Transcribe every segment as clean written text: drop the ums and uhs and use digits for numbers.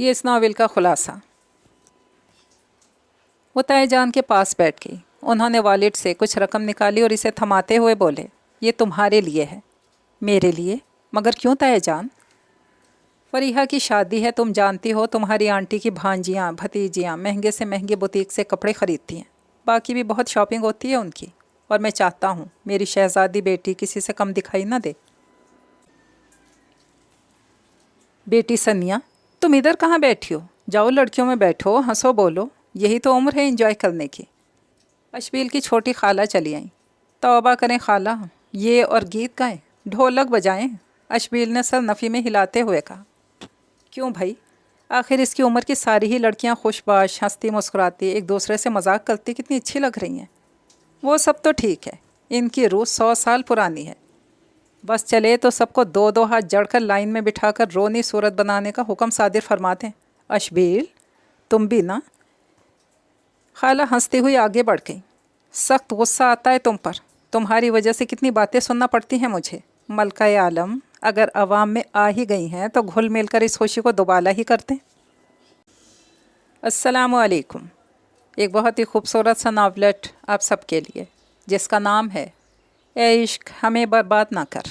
یہ اس ناول کا خلاصہ۔ وہ تائے جان کے پاس بیٹھ گئی۔ انہوں نے والد سے کچھ رقم نکالی اور اسے تھماتے ہوئے بولے، یہ تمہارے لیے ہے۔ میرے لیے؟ مگر کیوں تائے جان؟ فریحہ کی شادی ہے، تم جانتی ہو تمہاری آنٹی کی بھانجیاں بھتیجیاں مہنگے سے مہنگے بوتیک سے کپڑے خریدتی ہیں، باقی بھی بہت شاپنگ ہوتی ہے ان کی، اور میں چاہتا ہوں میری شہزادی بیٹی کسی سے کم دکھائی نہ دے۔ بیٹی سنیا، تم ادھر کہاں بیٹھی ہو؟ جاؤ لڑکیوں میں بیٹھو، ہنسو بولو، یہی تو عمر ہے انجوائے کرنے کی۔ اشبیل کی چھوٹی خالہ چلی آئیں۔ توبہ کریں خالہ، یہ اور گیت گائیں، ڈھولک بجائیں؟ اشبیل نے سر نفی میں ہلاتے ہوئے کہا۔ کیوں بھائی؟ آخر اس کی عمر کی ساری ہی لڑکیاں خوش باش، ہنستی مسکراتی، ایک دوسرے سے مذاق کرتی کتنی اچھی لگ رہی ہیں۔ وہ سب تو ٹھیک ہے، ان کی روح 100 سال پرانی ہے۔ بس چلے تو سب کو دو دو ہاتھ جڑ کر لائن میں بٹھا کر رونی صورت بنانے کا حکم صادر فرما دیں۔ اشبیل، تم بھی نا؟ خالہ ہنستی ہوئی آگے بڑھ گئی۔ سخت غصہ آتا ہے تم پر، تمہاری وجہ سے کتنی باتیں سننا پڑتی ہیں مجھے۔ ملکہ عالم اگر عوام میں آ ہی گئی ہیں تو گھل مل کر اس خوشی کو دوبالا ہی کرتے۔ السلام علیکم۔ ایک بہت ہی خوبصورت سا ناولٹ آپ سب کے لیے، جس کا نام ہے اے عشق ہمیں برباد نہ کر۔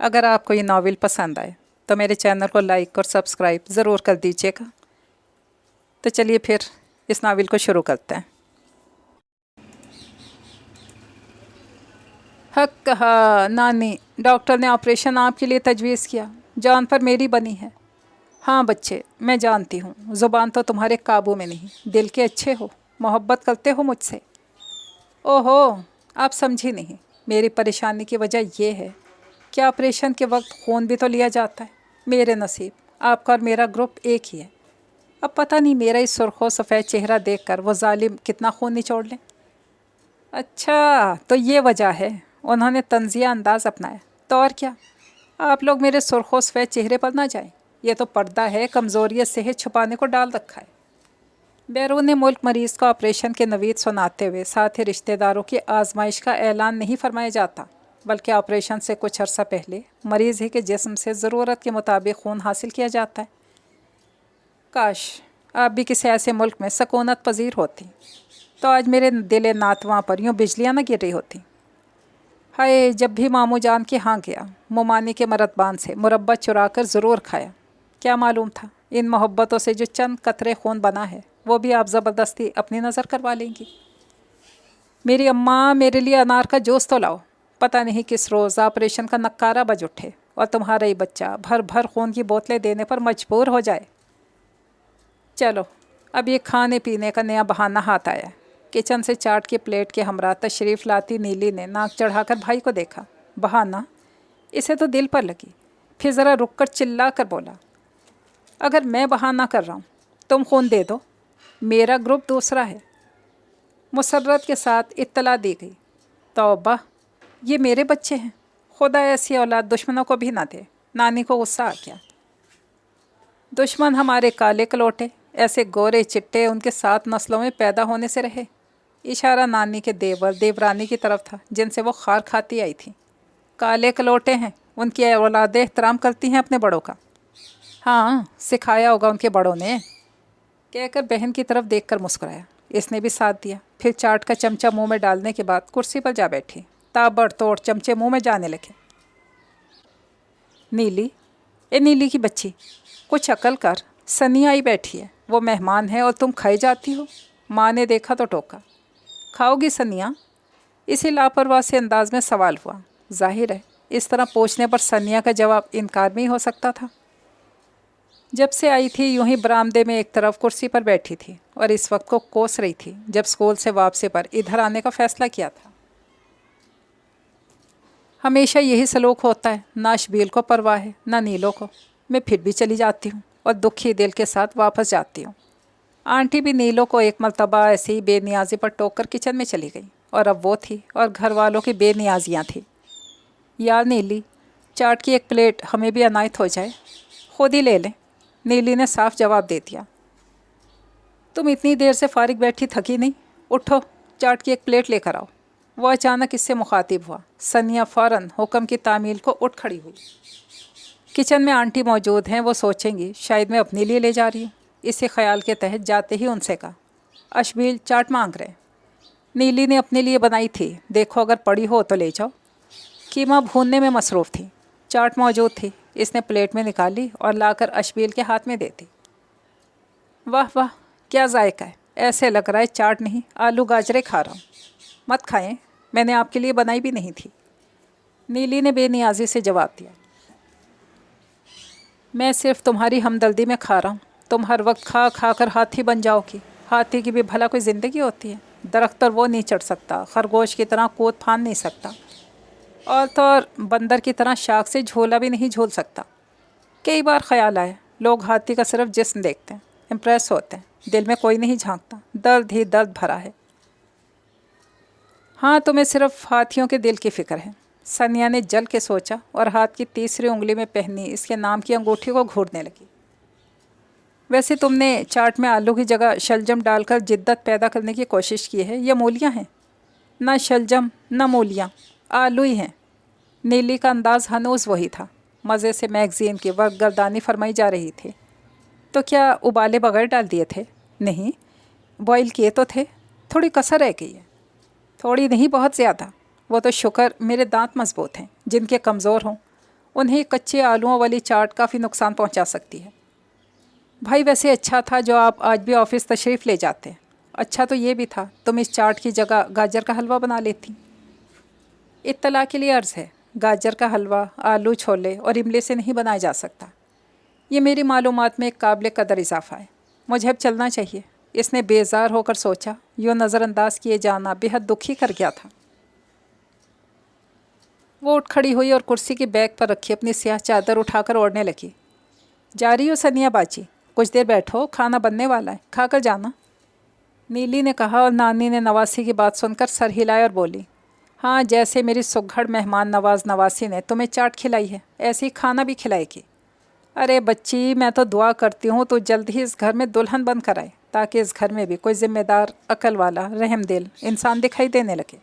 اگر آپ کو یہ ناول پسند آئے تو میرے چینل کو لائک اور سبسکرائب ضرور کر دیجیے گا۔ تو چلیے پھر اس ناول کو شروع کرتے ہیں۔ حق کہا نانی، ڈاکٹر نے آپریشن آپ کے لیے تجویز کیا، جان پر میری بنی ہے۔ ہاں بچے، میں جانتی ہوں زبان تو تمہارے قابو میں نہیں، دل کے اچھے ہو، محبت کرتے ہو مجھ سے۔ اوہو، آپ سمجھی نہیں، میری پریشانی کی وجہ یہ ہے کہ آپریشن کے وقت خون بھی تو لیا جاتا ہے۔ میرے نصیب، آپ کا اور میرا گروپ ایک ہی ہے۔ اب پتہ نہیں میرا اس سرخ و سفید چہرہ دیکھ کر وہ ظالم کتنا خون نچوڑ لیں۔ اچھا، تو یہ وجہ ہے، انہوں نے طنزیہ انداز اپنایا۔ تو اور کیا، آپ لوگ میرے سرخ و سفید چہرے پر نہ جائیں، یہ تو پردہ ہے، کمزوری صحت چھپانے کو ڈال رکھا ہے۔ بیرون ملک مریض کو آپریشن کے نوید سناتے ہوئے ساتھ ہی رشتہ داروں کی آزمائش کا اعلان نہیں فرمایا جاتا، بلکہ آپریشن سے کچھ عرصہ پہلے مریض ہی کے جسم سے ضرورت کے مطابق خون حاصل کیا جاتا ہے۔ کاش آپ بھی کسی ایسے ملک میں سکونت پذیر ہوتی تو آج میرے دل ناتواں پر یوں بجلیاں نہ گر رہی ہوتی۔ ہائے، جب بھی ماموں جان کے ہاں گیا، ممانی کے مرتبان سے مربع چرا کر ضرور کھایا۔ کیا معلوم تھا ان محبتوں سے جو چند قطرے خون بنا ہے وہ بھی آپ زبردستی اپنی نظر کروا لیں گی۔ میری اماں، میرے لیے انار کا جوس تو لاؤ، پتہ نہیں کس روز آپریشن کا نکارہ بج اٹھے اور تمہارا ہی بچہ بھر بھر خون کی بوتلیں دینے پر مجبور ہو جائے۔ چلو، اب یہ کھانے پینے کا نیا بہانہ ہاتھ آیا ہے۔ کچن سے چاٹ کی پلیٹ کے ہمراہ تشریف لاتی نیلی نے ناک چڑھا کر بھائی کو دیکھا۔ بہانہ؟ اسے تو دل پر لگی، پھر ذرا رک کر چلا کر بولا، اگر میں بہانہ کر رہا ہوں تم خون دے دو، میرا گروپ دوسرا ہے۔ مسرت کے ساتھ اطلاع دی گئی۔ توبہ، یہ میرے بچے ہیں، خدا ایسی اولاد دشمنوں کو بھی نہ دے۔ نانی کو غصہ آ گیا۔ دشمن ہمارے کالے کلوٹے، ایسے گورے چٹے ان کے 7 نسلوں میں پیدا ہونے سے رہے۔ اشارہ نانی کے دیور دیورانی کی طرف تھا جن سے وہ خار کھاتی آئی تھی۔ کالے کلوٹے ہیں، ان کی اولادیں احترام کرتی ہیں اپنے بڑوں کا۔ ہاں، سکھایا ہوگا ان کے بڑوں نے، کہہ کر بہن کی طرف دیکھ کر مسکرایا۔ اس نے بھی ساتھ دیا، پھر چاٹ کا چمچہ منہ میں ڈالنے کے بعد کرسی پر جا بیٹھی۔ تابڑ توڑ چمچے منہ میں جانے لگے۔ نیلی، اے نیلی کی بچی، کچھ عقل کر، سنی آئی بیٹھی ہے، وہ مہمان ہے اور تم کھائی جاتی ہو۔ ماں نے دیکھا تو ٹوکا۔ کھاؤ گی سنیا؟ اسی لاپرواہ سے انداز میں سوال ہوا۔ ظاہر ہے اس طرح پوچھنے پر سنیا کا جواب انکار میں ہی ہو سکتا تھا۔ جب سے آئی تھی یوں ہی برآمدے میں ایک طرف کرسی پر بیٹھی تھی اور اس وقت کو کوس رہی تھی جب اسکول سے واپسی پر ادھر آنے کا فیصلہ کیا تھا۔ ہمیشہ یہی سلوک ہوتا ہے، نہ اشبیل کو پرواہ ہے نہ نیلو کو۔ میں پھر بھی چلی جاتی ہوں اور دکھی دل کے ساتھ واپس جاتی ہوں۔ آنٹی بھی نیلو کو ایک مرتبہ ایسی ہی بے نیازی پر ٹوک کر کچن میں چلی گئی، اور اب وہ تھی اور گھر والوں کی بے نیازیاں تھیں۔ یار نیلی، چاٹ کی ایک پلیٹ ہمیں بھی عنایت ہو جائے، خود ہی لے لیں۔ نیلی نے صاف جواب دے دیا۔ تم اتنی دیر سے فارغ بیٹھی تھکی نہیں؟ اٹھو، چاٹ کی ایک پلیٹ لے کر آؤ۔ وہ اچانک اس سے مخاطب ہوا۔ سنیا فوراً حکم کی تعمیل کو اٹھ کھڑی ہوئی۔ کچن میں آنٹی موجود ہیں، وہ سوچیں گی شاید میں اپنے لیے لے جا رہی ہوں۔ اسی خیال کے تحت جاتے ہی ان سے کہا، اشبیل چاٹ مانگ رہے۔ نیلی نے اپنے لیے بنائی تھی، دیکھو اگر پڑی ہو تو لے جاؤ۔ قیمہ بھوننے میں مصروف تھی، چاٹ موجود تھی، اس نے پلیٹ میں نکالی اور لا کر اشبیل کے ہاتھ میں دے دی۔ واہ واہ، کیا ذائقہ ہے، ایسے لگ رہا ہے چاٹ نہیں آلو گاجرے کھا رہا ہوں۔ مت کھائیں، میں نے آپ کے لیے بنائی بھی نہیں تھی۔ نیلی نے بے نیازی سے جواب دیا، میں صرف تمہاری ہمدردی میں کھا رہا ہوں، تم ہر وقت کھا کھا کر ہاتھی بن جاؤ گی۔ ہاتھی کی بھی بھلا کوئی زندگی ہوتی ہے؟ درخت پر وہ نہیں چڑھ سکتا، خرگوش کی طرح کود پھاند نہیں سکتا، اور تو اور بندر کی طرح شاخ سے جھولا بھی نہیں جھول سکتا۔ کئی بار خیال آیا، لوگ ہاتھی کا صرف جسم دیکھتے ہیں، امپریس ہوتے ہیں، دل میں کوئی نہیں جھانکتا، درد ہی درد بھرا ہے۔ ہاں، تمہیں صرف ہاتھیوں کے دل کی فکر ہے، سنیا نے جل کے سوچا اور ہاتھ کی تیسری انگلی میں پہنی اس کے نام کی انگوٹھی کو گھورنے لگی۔ ویسے تم نے چاٹ میں آلو کی جگہ شلجم ڈال کر جدت پیدا کرنے کی کوشش کی ہے، یا مولیاں ہیں؟ نہ شلجم نہ مولیاں، آلو ہی ہیں۔ نیلی کا انداز ہنوز وہی تھا، مزے سے میگزین کی ورق گردانی فرمائی جا رہی تھی۔ تو کیا ابالے بغیر ڈال دیے تھے؟ نہیں، بوائل کیے تو تھے، تھوڑی کسر رہ گئی ہے۔ تھوڑی نہیں، بہت زیادہ۔ وہ تو شکر میرے دانت مضبوط ہیں، جن کے کمزور ہوں انہیں کچے آلوؤں والی چاٹ کافی نقصان پہنچا سکتی ہے۔ بھائی ویسے اچھا تھا جو آپ آج بھی آفس تشریف لے جاتے۔ اچھا تو یہ بھی تھا تم اس چاٹ کی جگہ گاجر کا حلوہ بنا لیتی۔ اطلاع کے لیے عرض ہے، گاجر کا حلوہ آلو چھولے اور املی سے نہیں بنایا جا سکتا۔ یہ میری معلومات میں ایک قابل قدر اضافہ ہے، مجھے اب چلنا چاہیے۔ اس نے بیزار ہو کر سوچا، یوں نظر انداز کیے جانا بے حد دکھی کر گیا تھا۔ وہ اٹھ کھڑی ہوئی اور کرسی کی بیک پر رکھی اپنی سیاہ چادر اٹھا کر اوڑھنے لگی۔ جا رہی ہو سنیا باجی؟ کچھ دیر بیٹھو، کھانا بننے والا ہے، کھا کر جانا۔ نیلی نے کہا اور نانی نے نواسی کی بات سن کر سر ہلائے اور بولی، ہاں جیسے میری سگھڑ مہمان نواز نواسی نے تمہیں چاٹ کھلائی ہے، ایسے ہی کھانا بھی کھلائے گی۔ ارے بچی، میں تو دعا کرتی ہوں تو جلد ہی اس گھر میں دلہن بن کر آئے، تاکہ اس گھر میں بھی کوئی ذمہ دار، عقل والا، رحم دل انسان دکھائی دینے لگے۔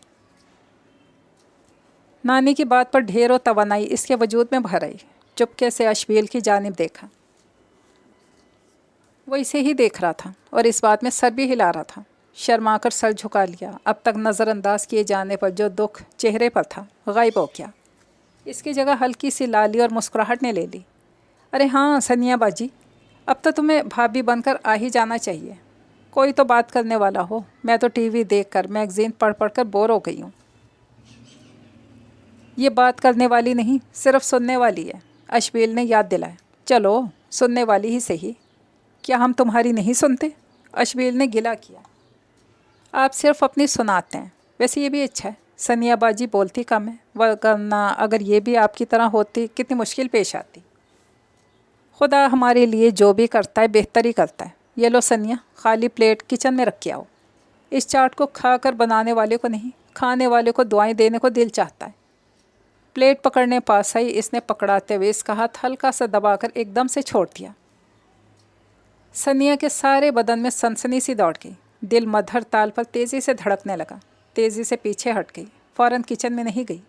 نانی کی بات پر ڈھیر و توانائی اس کے وجود میں بھر آئی۔ چپکے سے اشبیل کی جانب دیکھا، وہ اسے ہی دیکھ رہا تھا اور اس بات میں سر بھی ہلا رہا تھا۔ شرما کر سر جھکا لیا، اب تک نظر انداز کیے جانے پر جو دکھ چہرے پر تھا غائب ہو گیا، اس کی جگہ ہلکی سی لالی اور مسکراہٹ نے لے لی۔ ارے ہاں سنیا باجی، اب تو تمہیں بھابھی بن کر آ ہی جانا چاہیے، کوئی تو بات کرنے والا ہو، میں تو ٹی وی دیکھ کر، میگزین پڑھ پڑھ کر بور ہو گئی ہوں۔ یہ بات کرنے والی نہیں، صرف سننے والی ہے، اشبیل نے یاد دلایا۔ چلو سننے والی ہی صحیح، کیا ہم تمہاری نہیں سنتے؟ اشبیل نے گلا کیا۔ آپ صرف اپنی سناتے ہیں، ویسے یہ بھی اچھا ہے، سنیا باجی بولتی کم ہے، ورنہ اگر یہ بھی آپ کی طرح ہوتی کتنی مشکل پیش آتی۔ خدا ہمارے لیے جو بھی کرتا ہے بہتر ہی کرتا ہے۔ یہ لو سنیا، خالی پلیٹ کچن میں رکھ کے آؤ۔ اس چاٹ کو کھا کر بنانے والے کو نہیں، کھانے والے کو دعائیں دینے کو دل چاہتا ہے۔ پلیٹ پکڑنے پاس آئی، اس نے پکڑاتے ہوئے اس کا ہاتھ ہلکا سا دبا کر ایک دم سے چھوڑ دیا۔ سنیا کے سارے بدن میں سنسنی سی دوڑ گئی، دل مدھر تال پر تیزی سے دھڑکنے لگا، تیزی سے پیچھے ہٹ گئی، فوراً کچن میں نہیں گئی۔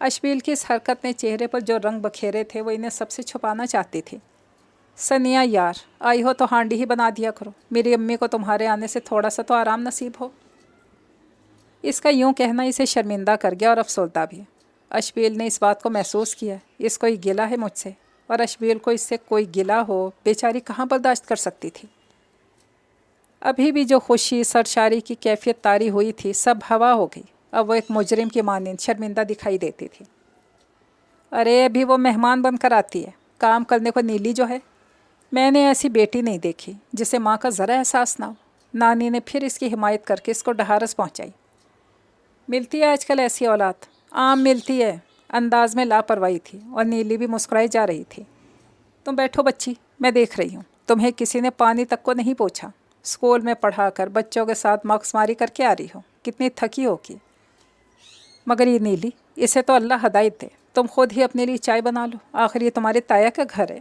اشبیل کی اس حرکت نے چہرے پر جو رنگ بکھیرے تھے وہ انہیں سب سے چھپانا چاہتی تھی۔ سنیا یار، آئی ہو تو ہانڈی ہی بنا دیا کرو، میری امی کو تمہارے آنے سے تھوڑا سا تو آرام نصیب ہو۔ اس کا یوں کہنا اسے شرمندہ کر گیا اور افسردہ بھی۔ اشبیل نے اس بات کو محسوس کیا، اس کو ہی گلہ ہے مجھ سے، اور اشبیل کو اس سے کوئی گلہ ہو بیچاری کہاں برداشت کر سکتی تھی۔ ابھی بھی جو خوشی سرشاری کی کیفیت طاری ہوئی تھی سب ہوا ہو گئی، اب وہ ایک مجرم کی مانند شرمندہ دکھائی دیتی تھی۔ ارے ابھی وہ مہمان بن کر آتی ہے، کام کرنے کو نیلی جو ہے، میں نے ایسی بیٹی نہیں دیکھی جسے ماں کا ذرا احساس نہ ہو۔ نانی نے پھر اس کی حمایت کر کے اس کو ڈھارس پہنچائی۔ ملتی ہے آج کل ایسی اولاد، عام ملتی ہے، انداز میں لاپرواہی تھی، اور نیلی بھی مسکرائی جا رہی تھی۔ تم بیٹھو بچی، میں دیکھ رہی ہوں، تمہیں کسی نے پانی تک کو نہیں پوچھا، اسکول میں پڑھا کر بچوں کے ساتھ مکس ماری کر کے آ رہی ہو، کتنی تھکی ہوگی۔ مگر یہ نیلی، اسے تو اللہ ہدایت دے، تم خود ہی اپنے لیے چائے بنا لو، آخر یہ تمہارے تایا کا گھر ہے۔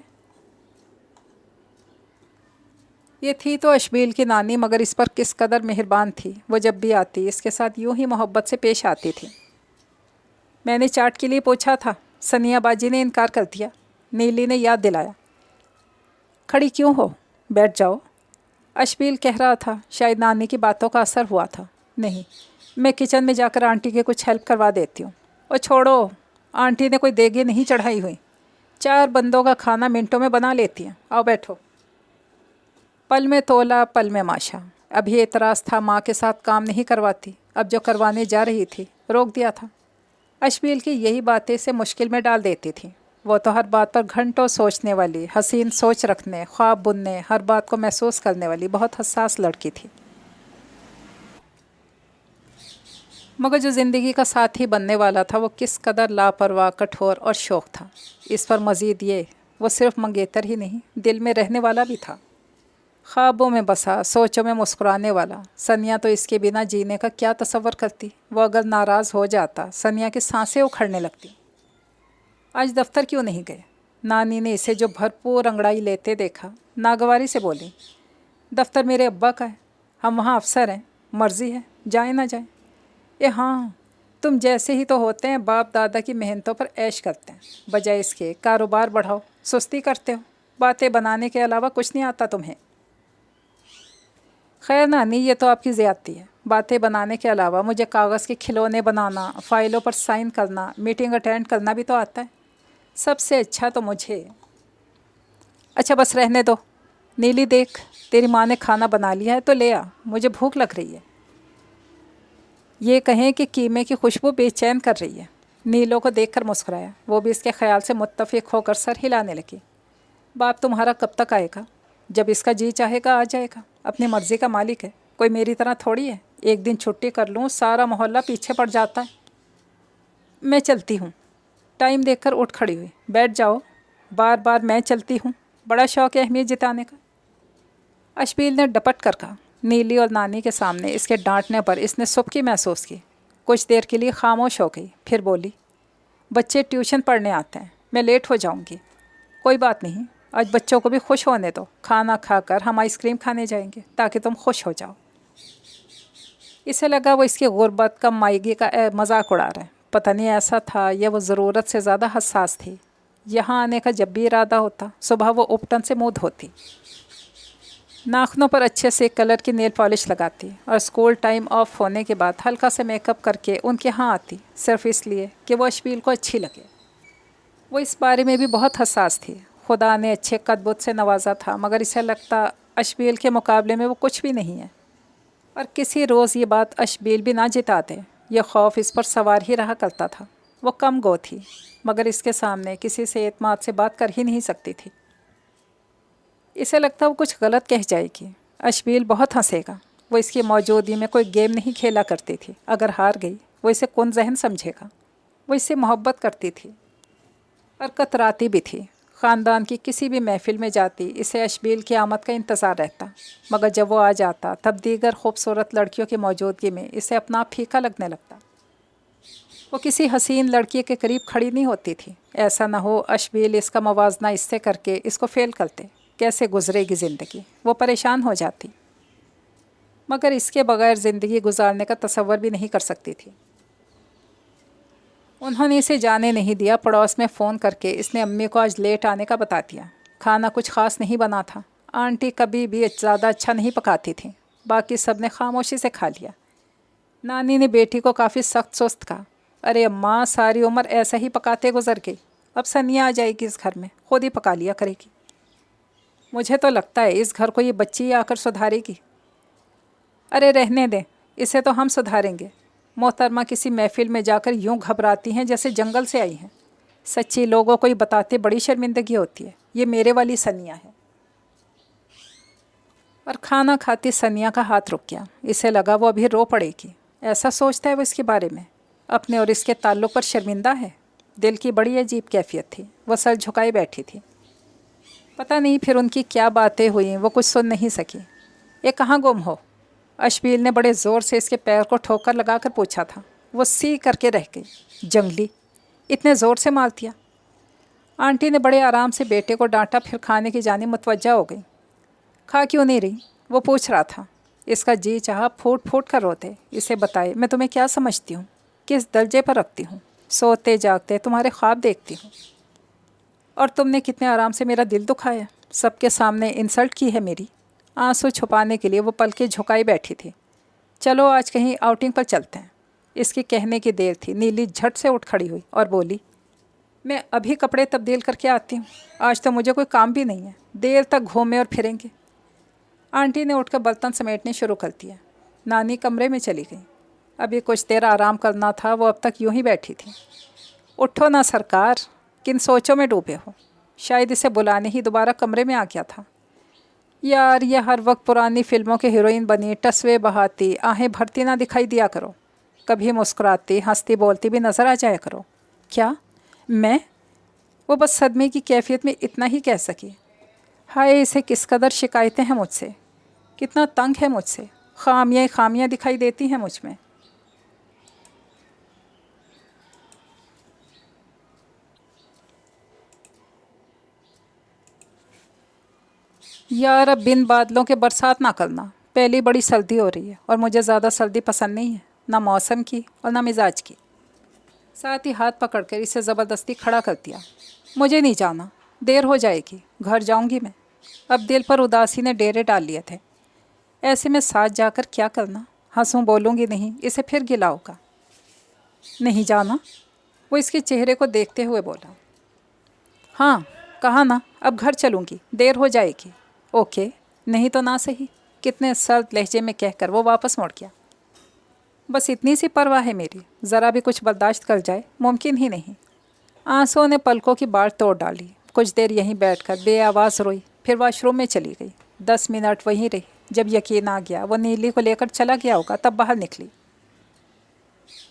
یہ تھی تو اشبیل کی نانی، مگر اس پر کس قدر مہربان تھی، وہ جب بھی آتی اس کے ساتھ یوں ہی محبت سے پیش آتی تھی۔ میں نے چاٹ کے لیے پوچھا تھا، سنیا باجی نے انکار کر دیا۔ نیلی نے یاد دلایا۔ کھڑی کیوں ہو؟ بیٹھ جاؤ۔ اشبیل کہہ رہا تھا شاید نانی کی باتوں کا اثر ہوا تھا۔ نہیں، میں کچن میں جا کر آنٹی کے کچھ ہیلپ کروا دیتی ہوں۔ اور چھوڑو، آنٹی نے کوئی دیگی نہیں چڑھائی ہوئی، 4 بندوں کا کھانا منٹوں میں بنا لیتی ہیں۔ آؤ بیٹھو۔ پل میں تولا پل میں ماشا۔ ابھی اعتراض تھا ماں کے ساتھ کام نہیں کرواتی، اب جو کروانے جا رہی تھی روک دیا تھا۔ اشبیل کی یہی باتیں اسے مشکل میں ڈال دیتی تھیں۔ وہ تو ہر بات پر گھنٹوں سوچنے والی، حسین سوچ رکھنے، خواب بننے، ہر بات کو محسوس کرنے والی بہت حساس لڑکی تھی۔ مگر جو زندگی کا ساتھی بننے والا تھا وہ کس قدر لاپرواہ، کٹھور اور شوخ تھا۔ اس پر مزید یہ، وہ صرف منگیتر ہی نہیں، دل میں رہنے والا بھی تھا، خوابوں میں بسا، سوچوں میں مسکرانے والا۔ سنیا تو اس کے بنا جینے کا کیا تصور کرتی؟ وہ اگر ناراض ہو جاتا، سنیا کی سانسیں اکھڑنے لگتی۔ آج دفتر کیوں نہیں گئے؟ نانی نے اسے جو بھرپور انگڑائی لیتے دیکھا، ناگواری سے بولی، دفتر میرے ابا کا ہے، ہم وہاں افسر ہیں، مرضی ہے جائیں نہ جائیں۔ ہاں، تم جیسے ہی تو ہوتے ہیں، باپ دادا کی محنتوں پر عیش کرتے ہیں، بجائے اس کے کاروبار بڑھاؤ، سستی کرتے ہو، باتیں بنانے کے علاوہ کچھ نہیں آتا تمہیں۔ خیر نانی، یہ تو آپ کی زیادتی ہے، باتیں بنانے کے علاوہ مجھے کاغذ کے کھلونے بنانا، فائلوں پر سائن کرنا، میٹنگ اٹینڈ کرنا بھی تو آتا ہے۔ سب سے اچھا تو مجھے۔ اچھا بس رہنے دو۔ نیلی دیکھ، تیری ماں نے کھانا بنا لیا ہے تو لے آ، مجھے بھوک لگ رہی ہے۔ یہ کہیں کہ قیمے کی خوشبو بے چین کر رہی ہے۔ نیلو کو دیکھ کر مسکرایا، وہ بھی اس کے خیال سے متفق ہو کر سر ہلانے لگی۔ باپ تمہارا کب تک آئے گا؟ جب اس کا جی چاہے گا آ جائے گا، اپنی مرضی کا مالک ہے، کوئی میری طرح تھوڑی ہے، ایک دن چھٹی کر لوں سارا محلہ پیچھے پڑ جاتا ہے۔ میں چلتی ہوں۔ ٹائم دیکھ کر اٹھ کھڑی ہوئی، بیٹھ جاؤ۔ بار بار میں چلتی ہوں، بڑا شوق ہے اہمیت جتانے کا۔ اشبیل نے ڈپٹ کر کہا۔ نیلی اور نانی کے سامنے اس کے ڈانٹنے پر اس نے سبکی محسوس کی، کچھ دیر کے لیے خاموش ہو گئی، پھر بولی، بچے ٹیوشن پڑھنے آتے ہیں، میں لیٹ ہو جاؤں گی۔ کوئی بات نہیں، آج بچوں کو بھی خوش ہونے دو، کھانا کھا کر ہم آئس کریم کھانے جائیں گے تاکہ تم خوش ہو جاؤ۔ اسے لگا وہ اس کی غربت کم مائیگی کا مذاق اڑا رہے ہیں۔ پتہ نہیں ایسا تھا یا وہ ضرورت سے زیادہ حساس تھی۔ یہاں آنے کا جب بھی ارادہ ہوتا، صبح وہ اپٹن سے منہ دھوتی، ناخنوں پر اچھے سے کلر کی نیل پالش لگاتی اور اسکول ٹائم آف ہونے کے بعد ہلکا سے میک اپ کر کے ان کے ہاں آتی، صرف اس لیے کہ وہ اشبیل کو اچھی لگے۔ وہ اس بارے میں بھی بہت حساس تھی۔ خدا نے اچھے قد بد سے نوازا تھا، مگر اسے لگتا اشبیل کے مقابلے میں وہ کچھ بھی نہیں ہے، اور کسی روز یہ بات اشبیل بھی نہ جتاتے۔ یہ خوف اس پر سوار ہی رہا کرتا تھا۔ وہ کم گو تھی، مگر اس کے سامنے کسی سے اعتماد سے بات کر ہی نہیں سکتی تھی۔ اسے لگتا وہ کچھ غلط کہہ جائے گی، اشبیل بہت ہنسے گا۔ وہ اس کی موجودگی میں کوئی گیم نہیں کھیلا کرتی تھی، اگر ہار گئی وہ اسے کون ذہن سمجھے گا۔ وہ اس سے محبت کرتی تھی اور کتراتی بھی تھی۔ خاندان کی کسی بھی محفل میں جاتی، اسے اشبیل کی آمد کا انتظار رہتا، مگر جب وہ آ جاتا تب دیگر خوبصورت لڑکیوں کی موجودگی میں اسے اپنا آپ پھیکا لگنے لگتا۔ وہ کسی حسین لڑکی کے قریب کھڑی نہیں ہوتی تھی، ایسا نہ ہو اشبیل اس کا موازنہ اس سے کر کے اس کو فیل کرتے، کیسے گزرے گی زندگی، وہ پریشان ہو جاتی، مگر اس کے بغیر زندگی گزارنے کا تصور بھی نہیں کر سکتی تھی۔ انہوں نے اسے جانے نہیں دیا۔ پڑوس میں فون کر کے اس نے امی کو آج لیٹ آنے کا بتا دیا۔ کھانا کچھ خاص نہیں بنا تھا، آنٹی کبھی بھی زیادہ اچھا نہیں پکاتی تھیں، باقی سب نے خاموشی سے کھا لیا۔ نانی نے بیٹی کو کافی سخت سست کہا، ارے اماں، ساری عمر ایسا ہی پکاتے گزر گئی، اب سنیا آ جائے گی اس گھر میں، خود ہی پکا لیا کرے گی۔ مجھے تو لگتا ہے اس گھر کو یہ بچی آ کر سدھارے گی۔ ارے رہنے دیں، اسے تو ہم سدھاریں گے۔ محترمہ کسی محفل میں جا کر یوں گھبراتی ہیں جیسے جنگل سے آئی ہیں، سچی لوگوں کو یہ بتاتے بڑی شرمندگی ہوتی ہے، یہ میرے والی سنیا ہے۔ اور کھانا کھاتی سنیا کا ہاتھ رک گیا، اسے لگا وہ ابھی رو پڑے گی۔ ایسا سوچتا ہے وہ اس کے بارے میں، اپنے اور اس کے تعلق پر شرمندہ ہے۔ دل کی بڑی عجیب کیفیت تھی، وہ سر جھکائے بیٹھی تھی۔ پتہ نہیں پھر ان کی کیا باتیں ہوئیں، وہ کچھ سن نہیں سکی۔ یہ کہاں گم ہو؟ اشبیل نے بڑے زور سے اس کے پیر کو ٹھوکر لگا کر پوچھا تھا۔ وہ سی کر کے رہ گئی۔ جنگلی، اتنے زور سے مار دیا؟ آنٹی نے بڑے آرام سے بیٹے کو ڈانٹا، پھر کھانے کی جانب متوجہ ہو گئی۔ کھا کیوں نہیں رہی؟ وہ پوچھ رہا تھا۔ اس کا جی چاہا پھوٹ پھوٹ کر روتے۔ اسے بتائے میں تمہیں کیا سمجھتی ہوں، کس درجے پر رکھتی ہوں؟ سوتے جاگتے تمہارے خواب دیکھتی ہوں۔ اور تم نے کتنے آرام سے میرا دل دکھایا، سب کے سامنے انسلٹ کی ہے میری۔ آنسو چھپانے کے لیے وہ پلکیں جھکائی بیٹھی تھی۔ چلو آج کہیں آؤٹنگ پر چلتے ہیں۔ اس کے کہنے کی دیر تھی، نیلی جھٹ سے اٹھ کھڑی ہوئی اور بولی، میں ابھی کپڑے تبدیل کر کے آتی ہوں، آج تو مجھے کوئی کام بھی نہیں ہے، دیر تک گھومے اور پھریں گے۔ آنٹی نے اٹھ کر برتن سمیٹنے شروع کر دیا۔ نانی کمرے میں چلی گئی۔ ابھی کچھ دیر آرام کرنا تھا، وہ اب تک یوں ہی بیٹھی تھی۔ اٹھو نا سرکار، کن سوچوں میں ڈوبے ہو؟ شاید اسے بلانے ہی دوبارہ کمرے میں آ گیا تھا۔ یار یہ ہر وقت پرانی فلموں کے ہیروئن بنی ٹسوے بہاتی آہیں بھرتی نہ دکھائی دیا کرو، کبھی مسکراتی ہنستی بولتی بھی نظر آ جایا کرو۔ کیا میں؟ وہ بس صدمے کی کیفیت میں اتنا ہی کہہ سکی۔ ہائے اسے کس قدر شکایتیں ہیں مجھ سے، کتنا تنگ ہے مجھ سے، خامیاں خامیاں دکھائی دیتی ہیں مجھ میں۔ یار اب بن بادلوں کے برسات نہ کرنا، پہلی بڑی سردی ہو رہی ہے اور مجھے زیادہ سردی پسند نہیں ہے، نہ موسم کی اور نہ مزاج کی۔ ساتھ ہی ہاتھ پکڑ کر اسے زبردستی کھڑا کر دیا۔ مجھے نہیں جانا، دیر ہو جائے گی، گھر جاؤں گی میں۔ اب دل پر اداسی نے ڈیرے ڈال لیے تھے۔ ایسے میں ساتھ جا کر کیا کرنا، ہنسوں بولوں گی نہیں، اسے پھر گلا ہوگا۔ نہیں جانا؟ وہ اس کے چہرے کو دیکھتے ہوئے بولا۔ ہاں کہا نا، اب گھر چلوں گی، دیر ہو جائے گی۔ اوکے، نہیں تو نہ صحیح، کتنے سرد لہجے میں کہہ کر وہ واپس موڑ گیا۔ بس اتنی سی پرواہ ہے میری، ذرا بھی کچھ برداشت کر جائے ممکن ہی نہیں۔ آنسو نے پلکوں کی باڑ توڑ ڈالی۔ کچھ دیر یہیں بیٹھ کر بے آواز روئی، پھر واش روم میں چلی گئی۔ 10 منٹ وہیں رہی۔ جب یقین آ گیا وہ نیلی کو لے کر چلا گیا ہوگا تب باہر نکلی۔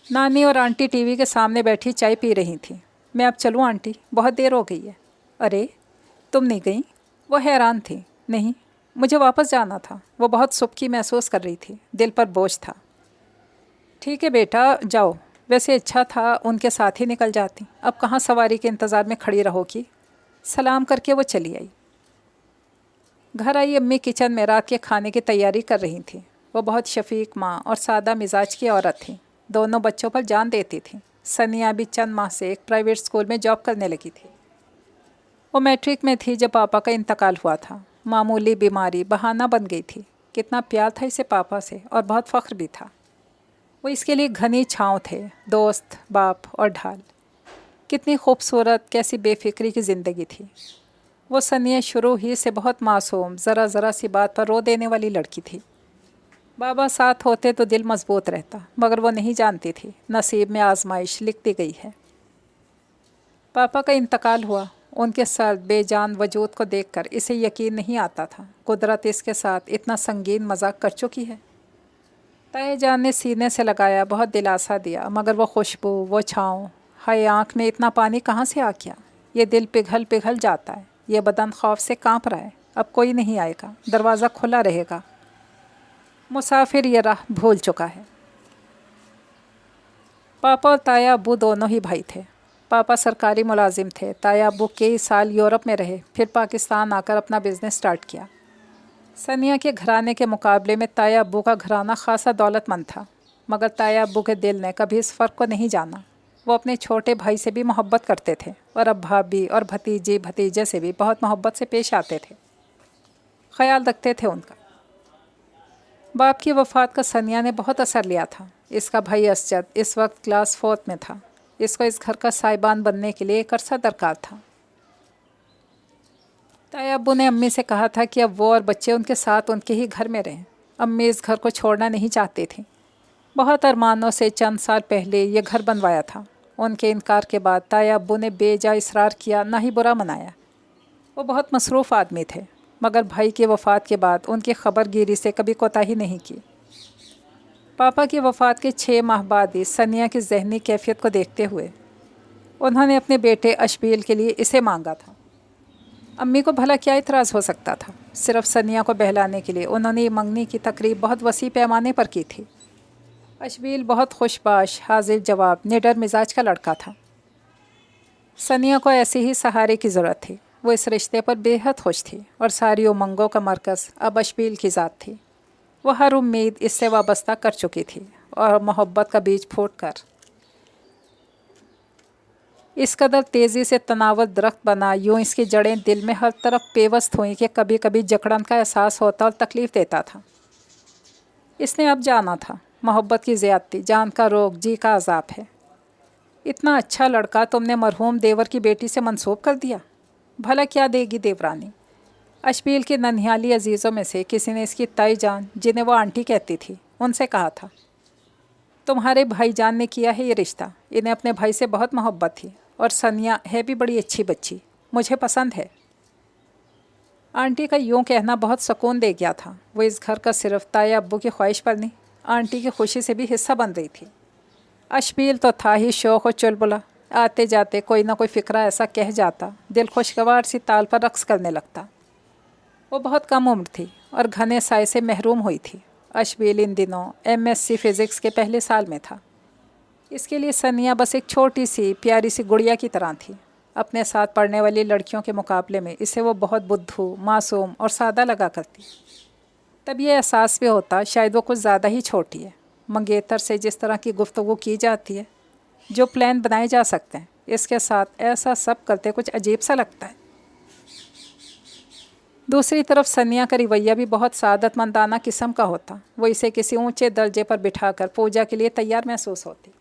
نانی اور آنٹی ٹی وی کے سامنے بیٹھی چائے پی رہی تھیں۔ میں اب چلوں آنٹی، بہت دیر ہو گئی ہے۔ ارے تم نہیں گئیں؟ وہ حیران تھی۔ نہیں، مجھے واپس جانا تھا۔ وہ بہت سبکی محسوس کر رہی تھی، دل پر بوجھ تھا۔ ٹھیک ہے بیٹا جاؤ، ویسے اچھا تھا ان کے ساتھ ہی نکل جاتی، اب کہاں سواری کے انتظار میں کھڑی رہو گی۔ سلام کر کے وہ چلی آئی۔ گھر آئی امی کچن میں رات کے کھانے کی تیاری کر رہی تھیں۔ وہ بہت شفیق ماں اور سادہ مزاج کی عورت تھیں، دونوں بچوں پر جان دیتی تھیں۔ سنیا بھی چند ماہ سے ایک پرائیویٹ اسکول میں جاب کرنے لگی تھی۔ وہ میٹرک میں تھی جب پاپا کا انتقال ہوا تھا۔ معمولی بیماری بہانہ بن گئی تھی۔ کتنا پیار تھا اسے پاپا سے اور بہت فخر بھی تھا۔ وہ اس کے لیے گھنی چھاؤں تھے، دوست، باپ اور ڈھال۔ کتنی خوبصورت، کیسی بے فکری کی زندگی تھی۔ وہ سنیا شروع ہی سے بہت معصوم، ذرا ذرا سی بات پر رو دینے والی لڑکی تھی۔ بابا ساتھ ہوتے تو دل مضبوط رہتا، مگر وہ نہیں جانتی تھی نصیب میں آزمائش لکھتی گئی ہے۔ پاپا کا انتقال ہوا۔ ان کے سرد بے جان وجود کو دیکھ کر اسے یقین نہیں آتا تھا قدرت اس کے ساتھ اتنا سنگین مذاق کر چکی ہے۔ تائے جان نے سینے سے لگایا، بہت دلاسا دیا، مگر وہ خوشبو، وہ چھاؤں، ہائے آنکھ میں اتنا پانی کہاں سے آ گیا؟ یہ دل پگھل پگھل جاتا ہے، یہ بدن خوف سے کانپ رہا ہے۔ اب کوئی نہیں آئے گا، دروازہ کھلا رہے گا، مسافر یہ راہ بھول چکا ہے۔ پاپا اور تایا ابو دونوں ہی بھائی تھے۔ پاپا سرکاری ملازم تھے، تایا ابو کئی سال یورپ میں رہے، پھر پاکستان آ کر اپنا بزنس سٹارٹ کیا۔ سنیا کے گھرانے کے مقابلے میں تایا ابو کا گھرانہ خاصا دولت مند تھا، مگر تایا ابو کے دل نے کبھی اس فرق کو نہیں جانا۔ وہ اپنے چھوٹے بھائی سے بھی محبت کرتے تھے اور اب بھابھی اور بھتیجی بھتیجے سے بھی بہت محبت سے پیش آتے تھے، خیال رکھتے تھے ان کا۔ باپ کی وفات کا سنیا نے بہت اثر لیا تھا۔ اس کا بھائی اسجد اس وقت کلاس 4 میں تھا۔ اس کو اس گھر کا سائبان بننے کے لیے ایک عرصہ درکار تھا۔ تایا ابو نے امی سے کہا تھا کہ اب وہ اور بچے ان کے ساتھ ان کے ہی گھر میں رہیں۔ امی اس گھر کو چھوڑنا نہیں چاہتی تھیں۔ بہت ارمانوں سے چند سال پہلے یہ گھر بنوایا تھا۔ ان کے انکار کے بعد تایا ابو نے بے جا اصرار کیا، نہ ہی برا منایا۔ وہ بہت مصروف آدمی تھے، مگر بھائی کی وفات کے بعد ان کی خبر گیری سے کبھی کوتاہی نہیں کی۔ پاپا کی وفات کے 6 ماہ بعد ہی سنیا کی ذہنی کیفیت کو دیکھتے ہوئے انہوں نے اپنے بیٹے اشبیل کے لیے اسے مانگا تھا۔ امی کو بھلا کیا اعتراض ہو سکتا تھا؟ صرف سنیا کو بہلانے کے لیے انہوں نے یہ منگنی کی تقریب بہت وسیع پیمانے پر کی تھی۔ اشبیل بہت خوش باش، حاضر جواب، نڈر مزاج کا لڑکا تھا۔ سنیا کو ایسے ہی سہارے کی ضرورت تھی۔ وہ اس رشتے پر بے حد خوش تھی اور ساری امنگوں کا مرکز اب اشبیل کی ذات تھی۔ وہ ہر امید اس سے وابستہ کر چکی تھی اور محبت کا بیج پھوٹ کر اس قدر تیزی سے تناور درخت بنا، یوں اس کی جڑیں دل میں ہر طرف پیوست ہوئیں کہ کبھی کبھی جکڑن کا احساس ہوتا اور تکلیف دیتا تھا۔ اس نے اب جانا تھا، محبت کی زیادتی، جان کا روگ، جی کا عذاب ہے۔ اتنا اچھا لڑکا تم نے مرحوم دیور کی بیٹی سے منسوب کر دیا۔ بھلا کیا دے گی دیورانی؟ اشبیل کی ننھیالی عزیزوں میں سے کسی نے اس کی تائی جان، جنہیں وہ آنٹی کہتی تھی، ان سے کہا تھا، تمہارے بھائی جان نے کیا ہے یہ رشتہ، انہیں اپنے بھائی سے بہت محبت تھی، اور سنیا ہے بھی بڑی اچھی بچی، مجھے پسند ہے۔ آنٹی کا یوں کہنا بہت سکون دے گیا تھا۔ وہ اس گھر کا صرف تائی ابو کی خواہش پر نہیں، آنٹی کی خوشی سے بھی حصہ بن رہی تھی۔ اشبیل تو تھا ہی شوخ و چلبلا، آتے جاتے کوئی نہ کوئی فقرہ ایسا کہہ جاتا، دل خوشگوار سی تال پر رقص کرنے لگتا۔ وہ بہت کم عمر تھی اور گھنے سائے سے محروم ہوئی تھی۔ اشبیل ان دنوں MSc فزکس کے پہلے سال میں تھا۔ اس کے لیے سنیا بس ایک چھوٹی سی پیاری سی گڑیا کی طرح تھی۔ اپنے ساتھ پڑھنے والی لڑکیوں کے مقابلے میں اسے وہ بہت بدھو، معصوم اور سادہ لگا کرتی۔ تب یہ احساس بھی ہوتا شاید وہ کچھ زیادہ ہی چھوٹی ہے۔ منگیتر سے جس طرح کی گفتگو کی جاتی ہے، جو پلان بنائے جا سکتے ہیں، اس کے ساتھ ایسا سب کرتے کچھ عجیب سا لگتا ہے۔ دوسری طرف سنیا کا رویہ بھی بہت سعادت مندانہ قسم کا ہوتا۔ وہ اسے کسی اونچے درجے پر بٹھا کر پوجا کے لیے تیار محسوس ہوتی۔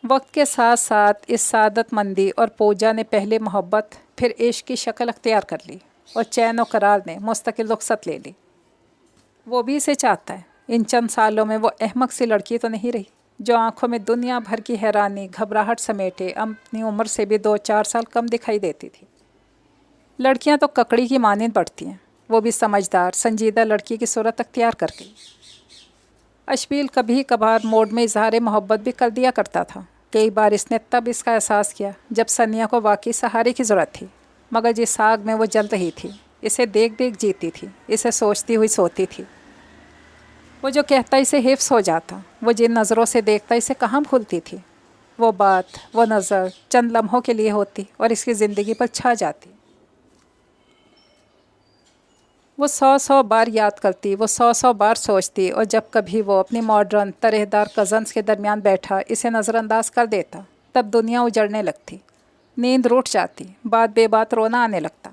وقت کے ساتھ ساتھ اس سعادت مندی اور پوجا نے پہلے محبت، پھر عشق کی شکل اختیار کر لی، اور چین و قرار نے مستقل رخصت لے لی۔ وہ بھی اسے چاہتا ہے۔ ان چند سالوں میں وہ احمق سی لڑکی تو نہیں رہی، جو آنکھوں میں دنیا بھر کی حیرانی، گھبراہٹ سمیٹے اپنی عمر سے بھی 2-4 سال کم دکھائی دیتی تھی۔ لڑکیاں تو ککڑی کی مانند بڑھتی ہیں، وہ بھی سمجھدار، سنجیدہ لڑکی کی صورت اختیار کر گئی۔ اشبیل کبھی کبھار موڈ میں اظہار محبت بھی کر دیا کرتا تھا۔ کئی بار اس نے تب اس کا احساس کیا جب سنیا کو واقعی سہارے کی ضرورت تھی، مگر جس آگ میں وہ جل رہی تھی، اسے دیکھ دیکھ جیتی تھی، اسے سوچتی ہوئی سوتی تھی۔ وہ جو کہتا اسے حفظ ہو جاتا، وہ جن نظروں سے دیکھتا اسے کہاں بھولتی تھی۔ وہ بات، وہ نظر چند لمحوں کے لیے ہوتی اور اس کی زندگی پر چھا جاتی۔ وہ 100 بار یاد کرتی، وہ 100 بار سوچتی، اور جب کبھی وہ اپنی ماڈرن طرح دار کزنز کے درمیان بیٹھا اسے نظر انداز کر دیتا، تب دنیا اجڑنے لگتی، نیند روٹ جاتی، بات بے بات رونا آنے لگتا۔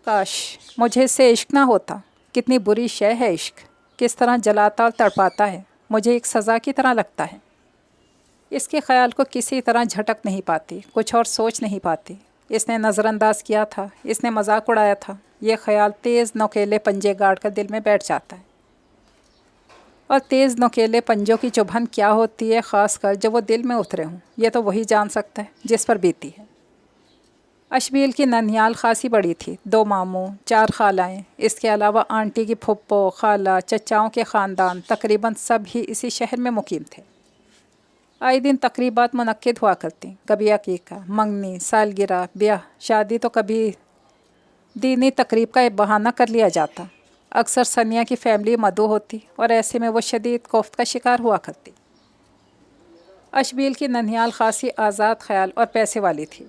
کاش مجھے اس سے عشق نہ ہوتا، کتنی بری شے ہے عشق، کس طرح جلاتا اور تڑپاتا ہے، مجھے ایک سزا کی طرح لگتا ہے۔ اس کے خیال کو کسی طرح جھٹک نہیں پاتی، کچھ اور سوچ نہیں پاتی۔ اس نے نظر انداز کیا تھا، اس نے مذاق اڑایا تھا، یہ خیال تیز نوکیلے پنجے گاڑ کر دل میں بیٹھ جاتا ہے۔ اور تیز نوکیلے پنجوں کی چبھن کیا ہوتی ہے، خاص کر جب وہ دل میں اترے ہوں، یہ تو وہی جان سکتا ہے جس پر بیتی ہے۔ اشبیل کی ننھیال خاصی بڑی تھی، 2 ماموں، 4 خالائیں، اس کے علاوہ آنٹی کی پھپھو، خالہ، چچاؤں کے خاندان تقریباً سب ہی اسی شہر میں مقیم تھے۔ آئے دن تقریبات منعقد ہوا کرتی، کبھی عقیقہ، منگنی، سالگرہ، بیاہ، شادی، تو کبھی دینی تقریب کا بہانہ کر لیا جاتا۔ اکثر سنیا کی فیملی مدعو ہوتی اور ایسے میں وہ شدید کوفت کا شکار ہوا کرتی۔ اشبیل کی ننھیال خاصی آزاد خیال اور پیسے والی تھی۔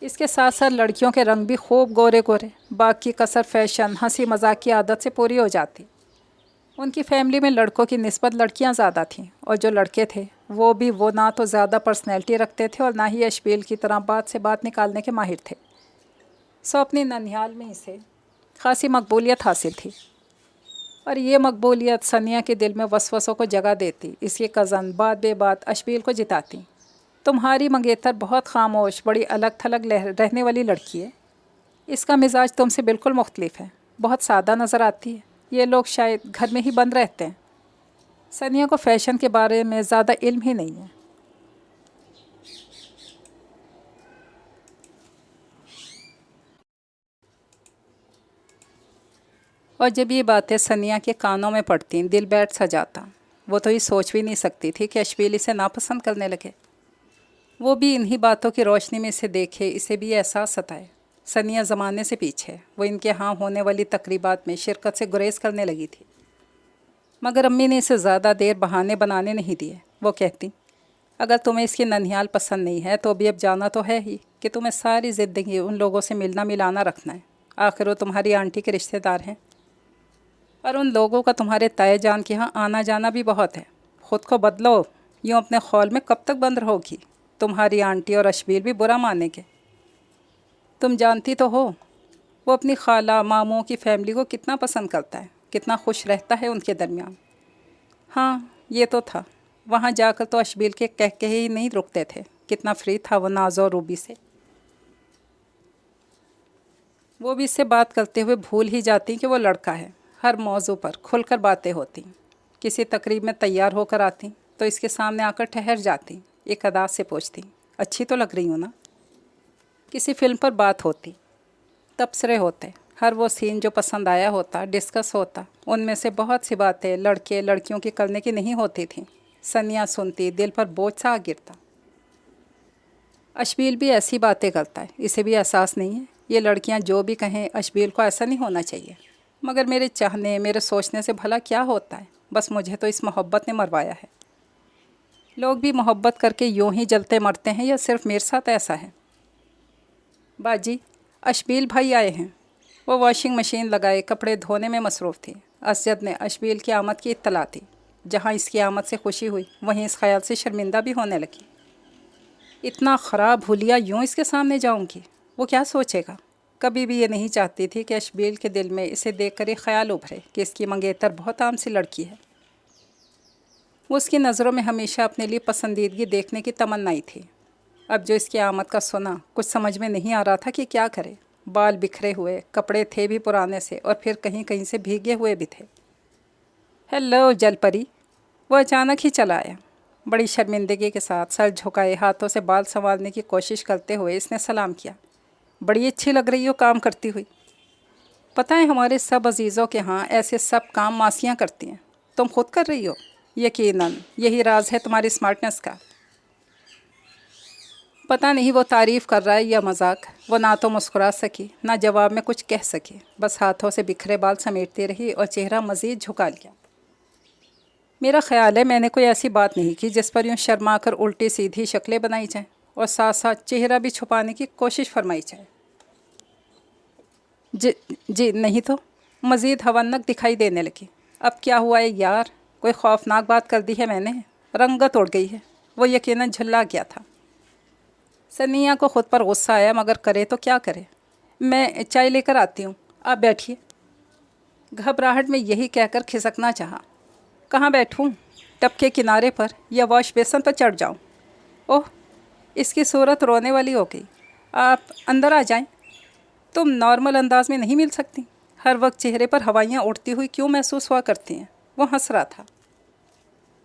اس کے ساتھ ساتھ لڑکیوں کے رنگ بھی خوب گورے گورے، باقی کثر فیشن، ہنسی مذاق کی عادت سے پوری ہو جاتی۔ ان کی فیملی میں لڑکوں کی نسبت لڑکیاں زیادہ تھیں، اور جو لڑکے تھے وہ نہ تو زیادہ پرسنالٹی رکھتے تھے اور نہ ہی اشبیل کی طرح بات سے بات نکالنے کے ماہر تھے۔ سو اپنی ننھیال میں اسے خاصی مقبولیت حاصل تھی، اور یہ مقبولیت سنیا کے دل میں وسوسوں کو جگہ دیتی۔ اس کی کزن بات بے بات اشبیل کو جتاتی، تمہاری منگیتر بہت خاموش، بڑی الگ تھلگ رہنے والی لڑکی ہے، اس کا مزاج تم سے بالکل مختلف ہے، بہت سادہ نظر آتی ہے، یہ لوگ شاید گھر میں ہی بند رہتے ہیں۔ سنیا کو فیشن کے بارے میں زیادہ علم ہی نہیں ہے۔ اور جب یہ باتیں سنیا کے کانوں میں پڑتیں، دل بیٹھ سا جاتا۔ وہ تو یہ سوچ بھی نہیں سکتی تھی کہ اشبیل اسے ناپسند کرنے لگے۔ وہ بھی انہی باتوں کی روشنی میں اسے دیکھے، اسے بھی احساس ستائے۔ سنیا زمانے سے پیچھے، وہ ان کے ہاں ہونے والی تقریبات میں شرکت سے گریز کرنے لگی تھی، مگر امی نے اسے زیادہ دیر بہانے بنانے نہیں دیے۔ وہ کہتی، اگر تمہیں اس کی ننھیال پسند نہیں ہے تو ابھی اب جانا تو ہے ہی کہ تمہیں ساری زندگی ان لوگوں سے ملنا ملانا رکھنا ہے، آخر وہ تمہاری آنٹی کے رشتہ دار ہیں، اور ان لوگوں کا تمہارے تائے جان کے ہاں آنا جانا بھی بہت ہے۔ خود کو بدلو، यूँ अपने खौल में कब तक बंद रहोगी? तुम्हारी आंटी और अशबील भी बुरा मानेंगे। तुम जानती तो हो वो अपनी खाला मामों की फैमिली को कितना पसंद करता है, कितना खुश रहता है उनके दरमियान। हाँ, ये तो था। वहाँ जाकर तो अशबील के कह ही नहीं रुकते थे। कितना फ्री था वो नाज और रूबी से। वो भी इससे बात करते हुए भूल ही जाती कि वो लड़का है। हर मौजू पर खुलकर बातें होती। किसी तकरीब में तैयार होकर आती तो इसके सामने आकर ठहर जाती, एक अदा से पूछती, अच्छी तो लग रही हूँ ना? किसी फिल्म पर बात होती, तबसरे होते, हर वो सीन जो पसंद आया होता डिस्कस होता। उनमें से बहुत सी बातें लड़के लड़कियों की करने की नहीं होती थीं। सनिया सुनती, दिल पर बोझ सा आ गिरता। अशबील भी ऐसी बातें करता है, इसे भी एहसास नहीं है? ये लड़कियां जो भी कहें अशबील को ऐसा नहीं होना चाहिए। मगर मेरे चाहने, मेरे सोचने से भला क्या होता है? बस मुझे तो इस मोहब्बत ने मरवाया है। लोग भी मोहब्बत करके यूं ही जलते मरते हैं या सिर्फ मेरे साथ ऐसा है? बाजी, अशबील भाई आए हैं। वो वॉशिंग मशीन लगाए कपड़े धोने में मसरूफ़ थी। असजद ने अशबील की आमद की इत्तला दी। जहाँ इसकी आमद से खुशी हुई वहीं इस ख्याल से शर्मिंदा भी होने लगी। इतना ख़राब हुलिया यूँ इसके सामने जाऊँगी, वो क्या सोचेगा? कभी भी ये नहीं चाहती थी कि अशबील के दिल में इसे देखकर ये ख्याल उभरे कि इसकी मंगेतर बहुत आम सी लड़की है। वो उसकी नज़रों में हमेशा अपने लिए पसंदीदगी देखने की तमन्नाई थी। अब जो इसकी आमद का सुना, कुछ समझ में नहीं आ रहा था कि क्या करे। बाल बिखरे हुए, कपड़े थे भी पुराने से और फिर कहीं कहीं से भीगे हुए भी थे। हेलो जलपरी, वो अचानक ही चला आया। बड़ी शर्मिंदगी के साथ सर झुकाए हाथों से बाल संभालने की कोशिश करते हुए इसने सलाम किया। बड़ी अच्छी लग रही हो काम करती हुई। पता है हमारे सब अजीज़ों के यहाँ ऐसे सब काम मासियाँ करती हैं, तुम खुद कर रही हो। यकीनन यही राज है तुम्हारी स्मार्टनेस का। पता नहीं वो तारीफ़ कर रहा है या मजाक। वो ना तो मुस्कुरा सकी ना जवाब में कुछ कह सकी, बस हाथों से बिखरे बाल समेटती रही और चेहरा मज़ीद झुका लिया। मेरा ख्याल है मैंने कोई ऐसी बात नहीं की जिस पर यूँ शर्मा कर उल्टी सीधी शक्लें बनाई जाएं और साथ साथ चेहरा भी छुपाने की कोशिश फरमाई जाए। जी नहीं तो। मज़ीद हवन्नक दिखाई देने लगी। अब क्या हुआ है यार, कोई खौफनाक बात कर दी है मैंने? रंगत उड़ गई है। वो यकीनन झुल्ला गया था। सनिया को खुद पर गुस्सा आया, मगर करे तो क्या करे। मैं चाय लेकर आती हूँ, आप बैठिए। घबराहट में यही कहकर खिसकना चाहा। कहाँ बैठूँ? टब के किनारे पर या वॉश बेसन पर चढ़ जाऊँ? ओह, इसकी सूरत रोने वाली हो गई। आप अंदर आ जाएं। तुम नॉर्मल अंदाज में नहीं मिल सकती। हर वक्त चेहरे पर हवाइयाँ उड़ती हुई क्यों महसूस हुआ करती हैं? वो हंस रहा था।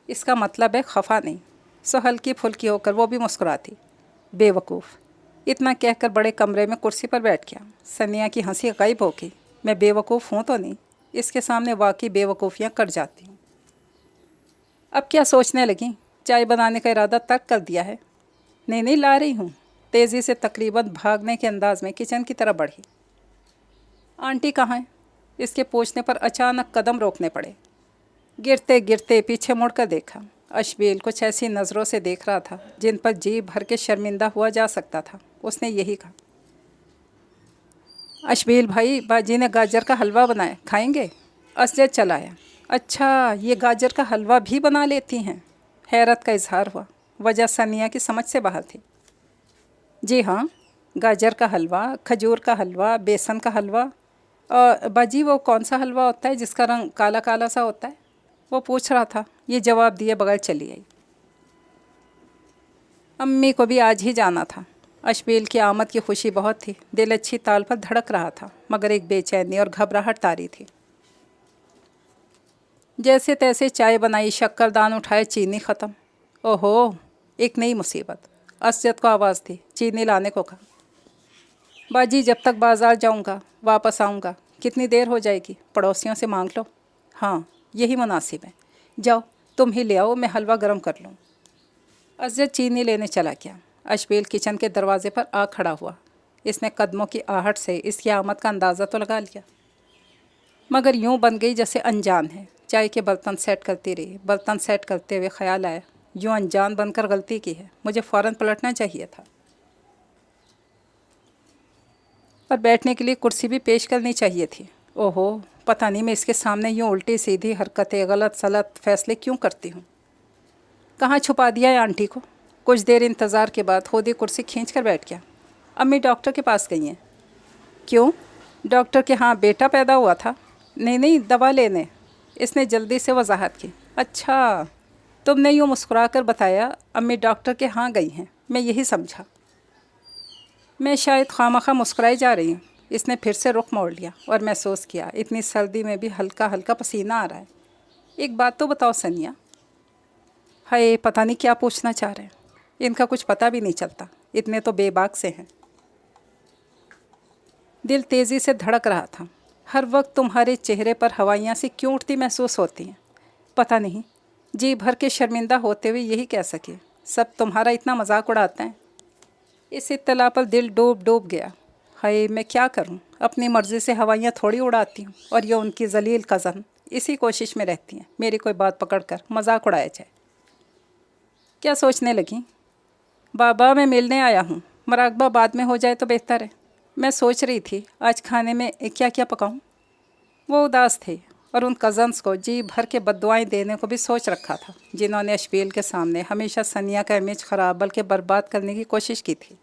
इसका मतलब है खफा नहीं। सो हल्की फुल्की होकर वो भी मुस्कुराती। बेवकूफ़, इतना कहकर बड़े कमरे में कुर्सी पर बैठ गया। सनिया की हंसी गायब हो गई। मैं बेवकूफ़ हूँ तो नहीं, इसके सामने वाकई बेवकूफ़ियाँ कर जाती हूँ। अब क्या सोचने लगी? चाय बनाने का इरादा तर्क कर दिया है? नहीं नहीं, ला रही हूँ। तेज़ी से तकरीबन भागने के अंदाज में किचन की तरफ बढ़ी। आंटी कहाँ है? इसके पूछने पर अचानक कदम रोकने पड़े। गिरते गिरते पीछे मुड़कर देखा। अशबील कुछ ऐसी नज़रों से देख रहा था जिन पर जी भर के शर्मिंदा हुआ जा सकता था। उसने यही कहा, अशबील भाई, बाजी ने गाजर का हलवा बनाया, खाएंगे? असजद चलाया। अच्छा, ये गाजर का हलवा भी बना लेती हैं? हैरत का इजहार हुआ। वजह सनिया की समझ से बाहर थी। जी हाँ, गाजर का हलवा, खजूर का हलवा, बेसन का हलवा। और बाजी वो कौन सा हलवा होता है जिसका रंग काला काला सा होता है? वो पूछ रहा था। ये जवाब दिए बगैर चली आई। अम्मी को भी आज ही जाना था। अशबील की आमद की खुशी बहुत थी। दिल अच्छी ताल पर धड़क रहा था, मगर एक बेचैनी और घबराहट तारी थी। जैसे तैसे चाय बनाई, शक्करदान उठाए, चीनी ख़त्म। ओहो, एक नई मुसीबत। असजद को आवाज़ थी, चीनी लाने को कहा। बाजी, जब तक बाज़ार जाऊंगा वापस आऊँगा। कितनी देर हो जाएगी? पड़ोसियों से मांग लो। हाँ, यही मुनासिब है। जाओ, तुम ही ले आओ, मैं हलवा गर्म कर लूँ। असजद चीनी लेने चला गया। अशबील किचन के दरवाजे पर आ खड़ा हुआ। इसने कदमों की आहट से इसकी आमद का अंदाज़ा तो लगा लिया, मगर यूँ बन गई जैसे अनजान है। चाय के बर्तन सेट करती रही। बर्तन सेट करते हुए ख्याल आया, यूँ अनजान बनकर गलती की है, मुझे फ़ौरन पलटना चाहिए था और बैठने के लिए कुर्सी भी पेश करनी चाहिए थी। ओहो, पता नहीं मैं इसके सामने यूँ उल्टी सीधी हरकतें, गलत सलत फैसले क्यों करती हूँ। कहाँ छुपा दिया है आंटी को। कुछ देर इंतज़ार के बाद खुद ही कुर्सी खींच कर बैठ गया। अम्मी डॉक्टर के पास गई हैं। क्यों? डॉक्टर के यहाँ बेटा पैदा हुआ था। नहीं नहीं, दवा लेने। इसने जल्दी से वजाहत की। अच्छा, तुमने यूँ मुस्कुरा कर बताया अम्मी डॉक्टर के यहाँ गई हैं, मैं यही समझा। मैं शायद खामखा मुस्कुराई जा रही हूँ। इसने फिर से रुख मोड़ लिया और महसूस किया इतनी सर्दी में भी हल्का हल्का पसीना आ रहा है। एक बात तो बताओ सनिया। हाय, पता नहीं क्या पूछना चाह रहे हैं। इनका कुछ पता भी नहीं चलता, इतने तो बेबाक से हैं। दिल तेज़ी से धड़क रहा था। हर वक्त तुम्हारे चेहरे पर हवाइयाँ सी क्यों उठती महसूस होती हैं। पता नहीं, जी भर के शर्मिंदा होते हुए यही कह सके, सब तुम्हारा इतना मजाक उड़ाते हैं। इस इत्तला पर दिल डूब डूब गया। हाय, मैं क्या करूं, अपनी मर्ज़ी से हवाइयाँ थोड़ी उड़ाती हूँ और ये उनकी जलील कज़न इसी कोशिश में रहती हैं मेरी कोई बात पकड़कर मजाक उड़ाया जाए। क्या सोचने लगी? बाबा, मैं मिलने आया हूँ, मराकबा बाद में हो जाए तो बेहतर है। मैं सोच रही थी आज खाने में क्या क्या पकाऊँ। वो उदास थे और उन कज़न्स को जी भर के बद्दुआएं देने को भी सोच रखा था, जिन्होंने अशबील के सामने हमेशा सनिया का इमेज ख़राब बल्कि बर्बाद करने की कोशिश की थी।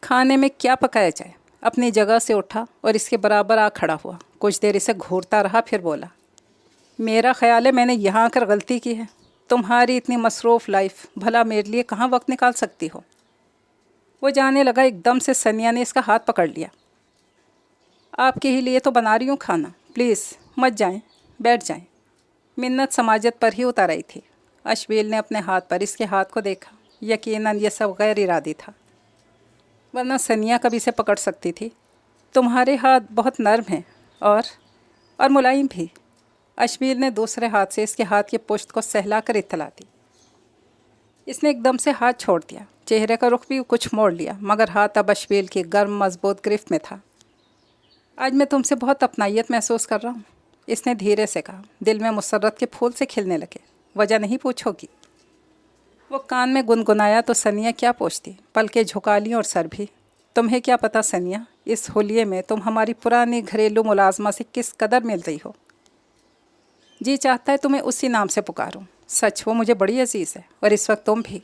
खाने में क्या पकाया जाए? अपनी जगह से उठा और इसके बराबर आ खड़ा हुआ। कुछ देर इसे घूरता रहा, फिर बोला, मेरा ख्याल है मैंने यहाँ आकर गलती की है। तुम्हारी इतनी मसरूफ़ लाइफ, भला मेरे लिए कहाँ वक्त निकाल सकती हो। वो जाने लगा, एकदम से सनिया ने इसका हाथ पकड़ लिया। आपके ही लिए तो बना रही हूँ खाना, प्लीज़ मत जाएं, बैठ जाएं। मिन्नत समाजत पर ही उतर आई थी। अशबील ने अपने हाथ पर इसके हाथ को देखा। यकीनन ये सब गैर इरादी था, वरना सनिया कभी से पकड़ सकती थी। तुम्हारे हाथ बहुत नर्म हैं और मुलायम भी। अशबील ने दूसरे हाथ से इसके हाथ की पुश्त को सहला कर इत्तला दी। इसने एकदम से हाथ छोड़ दिया, चेहरे का रुख भी कुछ मोड़ लिया, मगर हाथ अब अशबील की गर्म मजबूत गिरफ्त में था। आज मैं तुमसे बहुत अपनाइयत महसूस कर रहा हूँ, इसने धीरे से कहा। दिल में मुसर्रत के फूल से खिलने लगे। वजह नहीं पूछोगी? वो कान में गुनगुनाया तो सनिया क्या पूछती। पलकें झुका लीं और सर भी। तुम्हें क्या पता सनिया, इस होलिये में तुम हमारी पुरानी घरेलू मुलाजमा से किस कदर मिल रही हो। जी चाहता है तुम्हें उसी नाम से पुकारूं। सच, वो मुझे बड़ी अजीज़ है और इस वक्त तुम भी।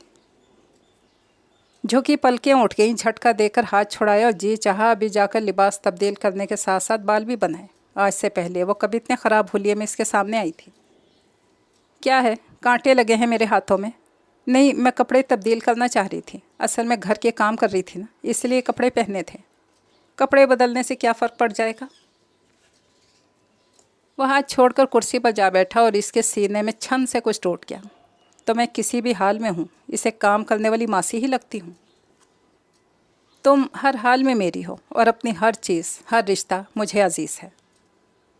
झुकी पलकें उठ गईं, झटका देकर हाथ छुड़ाया और जी चाहा अभी जाकर लिबास तब्दील करने के साथ साथ बाल भी बनाए। आज से पहले वो कभी इतने ख़राब होलिये में इसके सामने आई थी। क्या है, कांटे लगे हैं मेरे हाथों में? नहीं, मैं कपड़े तब्दील करना चाह रही थी। असल में घर के काम कर रही थी ना, इसलिए कपड़े पहने थे। कपड़े बदलने से क्या फ़र्क पड़ जाएगा। वह हाथ छोड़कर कुर्सी पर जा बैठा और इसके सीने में छन से कुछ टूट गया। तो मैं किसी भी हाल में हूँ, इसे काम करने वाली मासी ही लगती हूँ। तुम हर हाल में मेरी हो और अपनी हर चीज़, हर रिश्ता मुझे अजीज़ है।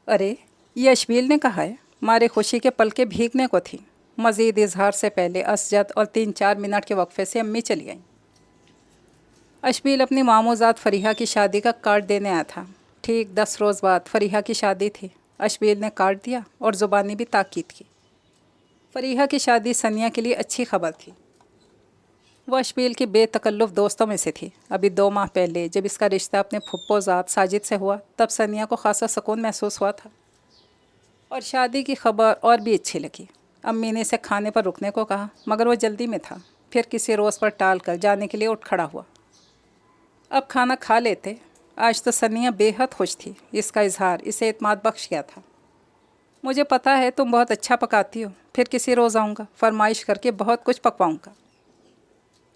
अरे, ये अशबील ने कहा है। मारे खुशी के पलकें भीगने को थी। मज़ीद इजहार से पहले असजद और 3-4 मिनट के वक्फे से अम्मी चली गईं। अशबील अपनी मामूज़ात फ़रीहा की शादी का कार्ड देने आया था। ठीक 10 रोज़ बाद फ़रीहा की शादी थी। अशबील ने कार्ड दिया और ज़ुबानी भी ताकीद की। फ़रीहा की शादी सनिया के लिए अच्छी खबर थी। वह अशबील की बेतकल्लुफ़ दोस्तों में से थी। अभी 2 माह पहले जब इसका रिश्ता अपने फुप्पोज़ात साजिद से हुआ, तब सनिया को ख़ासा सुकून महसूस हुआ था और शादी की खबर और भी अच्छी लगी। अम्मी ने इसे खाने पर रुकने को कहा, मगर वो जल्दी में था। फिर किसी रोज़ पर टाल कर जाने के लिए उठ खड़ा हुआ। अब खाना खा लेते। आज तो सनिया बेहद खुश थी। इसका इजहार इसे इत्मीनान बख्श गया था। मुझे पता है तुम बहुत अच्छा पकाती हो, फिर किसी रोज़ आऊँगा, फरमाइश करके बहुत कुछ पकवाऊँगा।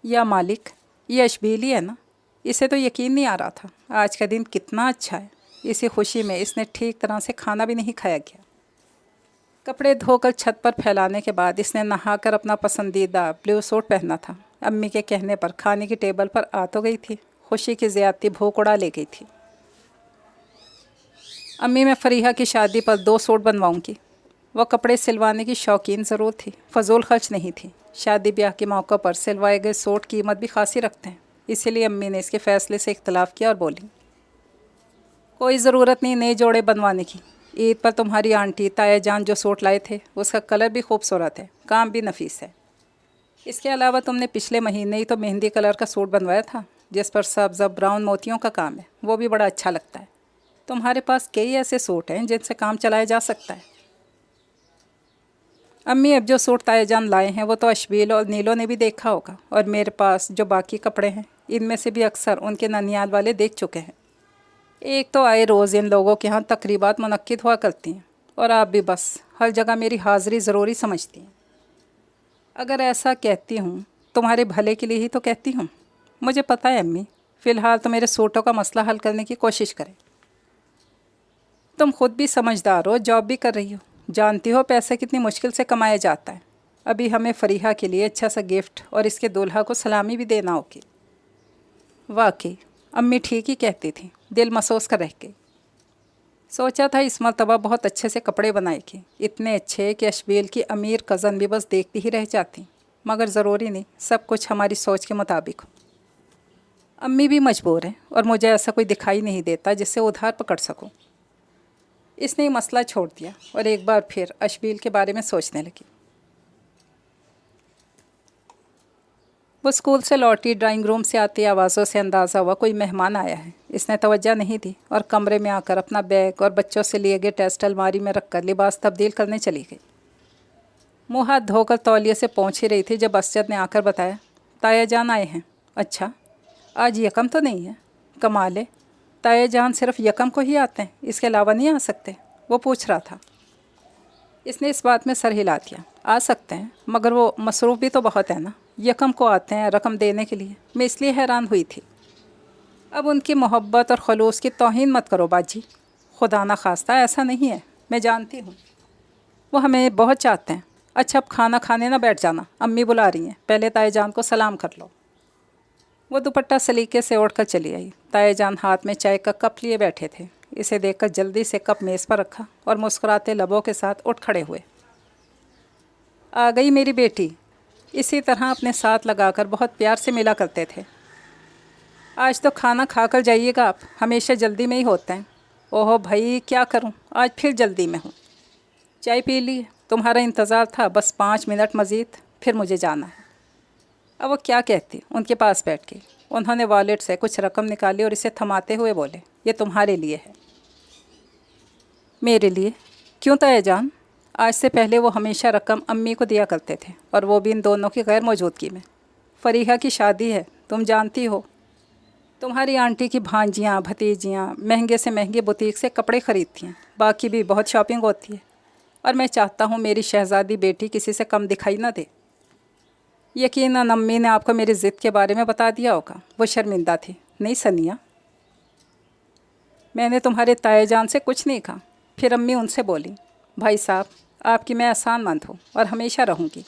या मालिक, ये अशबील ही है ना? इसे तो यकीन नहीं आ रहा था आज का दिन कितना अच्छा है। इसी खुशी में इसने ठीक तरह से खाना भी नहीं खाया गया। कपड़े धोकर छत पर फैलाने के बाद इसने नहाकर अपना पसंदीदा ब्लू सूट पहना था। अम्मी के कहने पर खाने की टेबल पर आ तो गई थी, खुशी की ज़्यादती भूख उड़ा ले गई थी। अम्मी, मैं फ़रीहा की शादी पर 2 सूट बनवाऊंगी। वह कपड़े सिलवाने की शौकीन ज़रूर थी, फजूल खर्च नहीं थी। शादी ब्याह के मौक़ों पर सिलवाए गए सूट कीमत भी खासी रखते हैं। इसीलिए अम्मी ने इसके फ़ैसले से इख्तलाफ़ किया और बोली, कोई ज़रूरत नहीं नए जोड़े बनवाने की। ईद पर तुम्हारी आंटी ताया जान जो सूट लाए थे, उसका कलर भी खूबसूरत है, काम भी नफीस है। इसके अलावा तुमने पिछले महीने ही तो मेहंदी कलर का सूट बनवाया था, जिस पर सब्ज़ ब्राउन मोतियों का काम है, वो भी बड़ा अच्छा लगता है। तुम्हारे पास कई ऐसे सूट हैं जिनसे काम चलाया जा सकता है। अम्मी, अब जो सूट ताया जान लाए हैं वो तो अशबील और नीलो ने भी देखा होगा, और मेरे पास जो बाकी कपड़े हैं इनमें से भी अक्सर उनके ननियाल वाले देख चुके हैं। एक तो आए रोज़ इन लोगों के यहाँ तकरीबात मुनक्किद हुआ करती हैं, और आप भी बस हर जगह मेरी हाज़िरी ज़रूरी समझती हैं। अगर ऐसा कहती हूँ तुम्हारे भले के लिए ही तो कहती हूँ। मुझे पता है अम्मी, फ़िलहाल तो मेरे सूटों का मसला हल करने की कोशिश करें। तुम खुद भी समझदार हो, जॉब भी कर रही हो, जानती हो पैसा कितनी मुश्किल से कमाया जाता है। अभी हमें फ़रीहा के लिए अच्छा सा गिफ्ट और इसके दूल्हा को सलामी भी देना होगी। वाकई अम्मी ठीक ही कहती थी, दिल महसूस कर रह गई। सोचा था इस मरतबा बहुत अच्छे से कपड़े बनाएगी, इतने अच्छे कि अशबील की अमीर कज़न भी बस देखती ही रह जाती, मगर ज़रूरी नहीं सब कुछ हमारी सोच के मुताबिक हो। अम्मी भी मजबूर हैं और मुझे ऐसा कोई दिखाई नहीं देता जिससे उधार पकड़ सकूं। इसने मसला छोड़ दिया और एक बार फिर अशबील के बारे में सोचने लगी। वो स्कूल से लौटी, ड्राइंग रूम से आती आवाज़ों से अंदाज़ा हुआ कोई मेहमान आया है। इसने तवज्जो नहीं दी और कमरे में आकर अपना बैग और बच्चों से लिए गए टेस्ट अलमारी में रखकर लिबास तब्दील करने चली गई। मुँह हाथ धोकर तौलिए से पहुँच ही रही थी जब असजद ने आकर बताया, ताया जान आए हैं। अच्छा, आज यकम तो नहीं है? कमाल है, ताया जान सिर्फ यकम को ही आते हैं, इसके अलावा नहीं आ सकते? वो पूछ रहा था। इसने इस बात में सर हिला दिया, आ सकते हैं मगर वो मसरूफ़ भी तो बहुत है ना, यकम को आते हैं रकम देने के लिए। मैं इसलिए हैरान हुई थी। अब उनकी मोहब्बत और खलूस की तौहीन मत करो बाजी, खुदा ना खास्ता ऐसा नहीं है, मैं जानती हूँ। वो हमें बहुत चाहते हैं। अच्छा, अब खाना खाने ना बैठ जाना, अम्मी बुला रही हैं, पहले ताया जान को सलाम कर लो। वो दुपट्टा सलीके से ओढ़ कर चली आई। ताया जान हाथ में चाय का कप लिए बैठे थे। इसे देखकर जल्दी से कप मेज़ पर रखा और मुस्कुराते लबों के साथ उठ खड़े हुए। आ गई मेरी बेटी। इसी तरह अपने साथ लगाकर बहुत प्यार से मिला करते थे। आज तो खाना खा कर जाइएगा आप, हमेशा जल्दी में ही होते हैं। ओहो भाई, क्या करूं, आज फिर जल्दी में हूं। चाय पी ली? तुम्हारा इंतज़ार था, बस 5 मिनट मज़ीद, फिर मुझे जाना है। अब वो क्या कहती, उनके पास बैठ गई। उन्होंने वॉलेट से कुछ रकम निकाली और इसे थमाते हुए बोले, ये तुम्हारे लिए है। मेरे लिए? क्यों ताया जान? आज से पहले वो हमेशा रकम अम्मी को दिया करते थे, और वो भी इन दोनों की गैर मौजूदगी में। फ़रीहा की शादी है, तुम जानती हो। तुम्हारी आंटी की भांजियाँ भतीजियाँ महंगे से महंगे बुटीक से कपड़े ख़रीदती हैं, बाकी भी बहुत शॉपिंग होती है, और मैं चाहता हूँ मेरी शहज़ादी बेटी किसी से कम दिखाई ना दे। यकीनन अम्मी ने आपको मेरी ज़िद के बारे में बता दिया होगा। वो शर्मिंदा थी। नहीं सनिया, मैंने तुम्हारे ताया जान से कुछ नहीं कहा। फिर अम्मी उनसे बोली, भाई साहब, आपकी मैं एहसानमंद हूँ और हमेशा रहूँगी,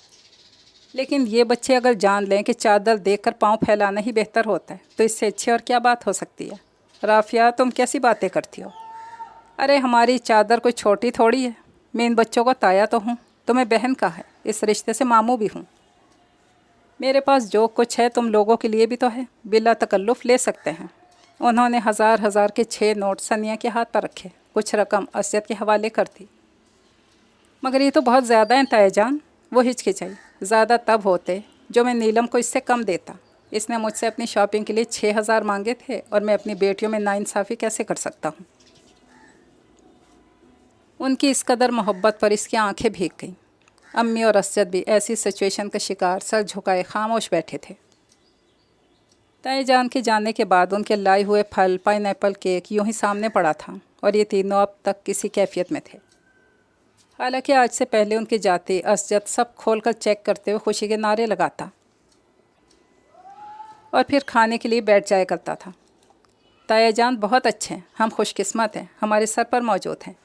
लेकिन ये बच्चे अगर जान लें कि चादर देखकर पाँव फैलाना ही बेहतर होता है, तो इससे अच्छी और क्या बात हो सकती है। राफिया, तुम कैसी बातें करती हो? अरे हमारी चादर कोई छोटी थोड़ी है। मैं इन बच्चों को ताया तो हूँ, तुम्हें बहन का है, इस रिश्ते से मामू भी हूँ। मेरे पास जो कुछ है तुम लोगों के लिए भी तो है, बिला तकल्लुफ़ ले सकते हैं। उन्होंने हज़ार हज़ार के 6 नोट सनिया के हाथ पर रखे, कुछ रकम असजद के हवाले कर दी। मगर ये तो बहुत ज़्यादा है ताया जान। वो हिचकिचाई। ज़्यादा तब होते जो मैं नीलम को इससे कम देता। इसने मुझसे अपनी शॉपिंग के लिए 6,000 मांगे थे, और मैं अपनी बेटियों में नाइंसाफ़ी कैसे कर सकता हूँ। उनकी इस कदर मोहब्बत पर इसकी आंखें भीग गईं। अम्मी और असजद भी ऐसी सिचुएशन का शिकार सर झुकाए खामोश बैठे थे। ताया जान के जाने के बाद उनके लाए हुए फल, पाइनएप्पल केक यूं ही सामने पड़ा था, और ये तीनों अब तक किसी कैफियत में थे। हालांकि आज से पहले उनके जाते असजद सब खोलकर चेक करते हुए खुशी के नारे लगाता और फिर खाने के लिए बैठ जाया करता था। ताया जान बहुत अच्छे हैं, हम खुशकिस्मत हैं, हमारे सर पर मौजूद हैं।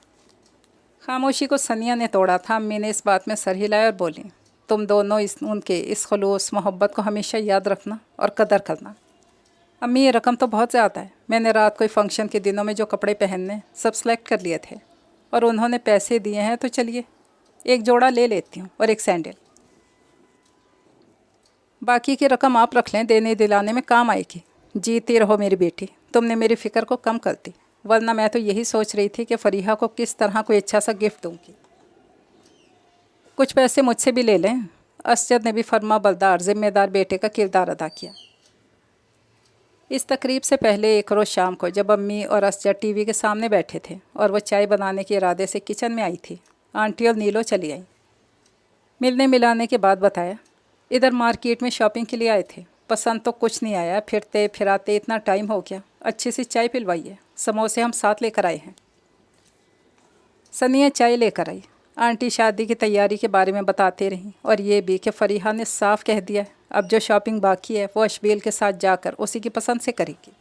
खामोशी को सनिया ने तोड़ा था। अम्मी ने इस बात में सर हिलाया और बोली, तुम दोनों उनके इस खलूस मोहब्बत को हमेशा याद रखना और कदर करना। अम्मी, ये रकम तो बहुत ज़्यादा है। मैंने रात को फंक्शन के दिनों में जो कपड़े पहनने सब सेलेक्ट कर लिए थे, और उन्होंने पैसे दिए हैं, तो चलिए एक जोड़ा ले लेती हूँ और एक सैंडल। बाकी की रकम आप रख लें, देने दिलाने में काम आएगी। जीती रहो मेरी बेटी, तुमने मेरी फ़िक्र को कम कर दी, वरना मैं तो यही सोच रही थी कि फ़रीहा को किस तरह कोई अच्छा सा गिफ्ट दूँगी। कुछ पैसे मुझसे भी ले लें। असजद ने भी फर्मा बरदार ज़िम्मेदार बेटे का किरदार अदा किया। इस तकरीब से एक रोज़ शाम को जब अम्मी और असजद टीवी के सामने बैठे थे और वह चाय बनाने के इरादे से किचन में आई थी, आंटी और नीलो चली आई। मिलने मिलाने के बाद बताया, इधर मार्केट में शॉपिंग के लिए आए थे, पसंद तो कुछ नहीं आया, फिरते फिराते इतना टाइम हो गया, अच्छी सी चाय पिलवाइए, समोसे हम साथ लेकर आए हैं। सनिया चाय लेकर आई। आंटी शादी की तैयारी के बारे में बताते रहीं और ये भी कि फरीहा ने साफ कह दिया है अब जो शॉपिंग बाकी है वो अशबील के साथ जाकर उसी की पसंद से करेगी।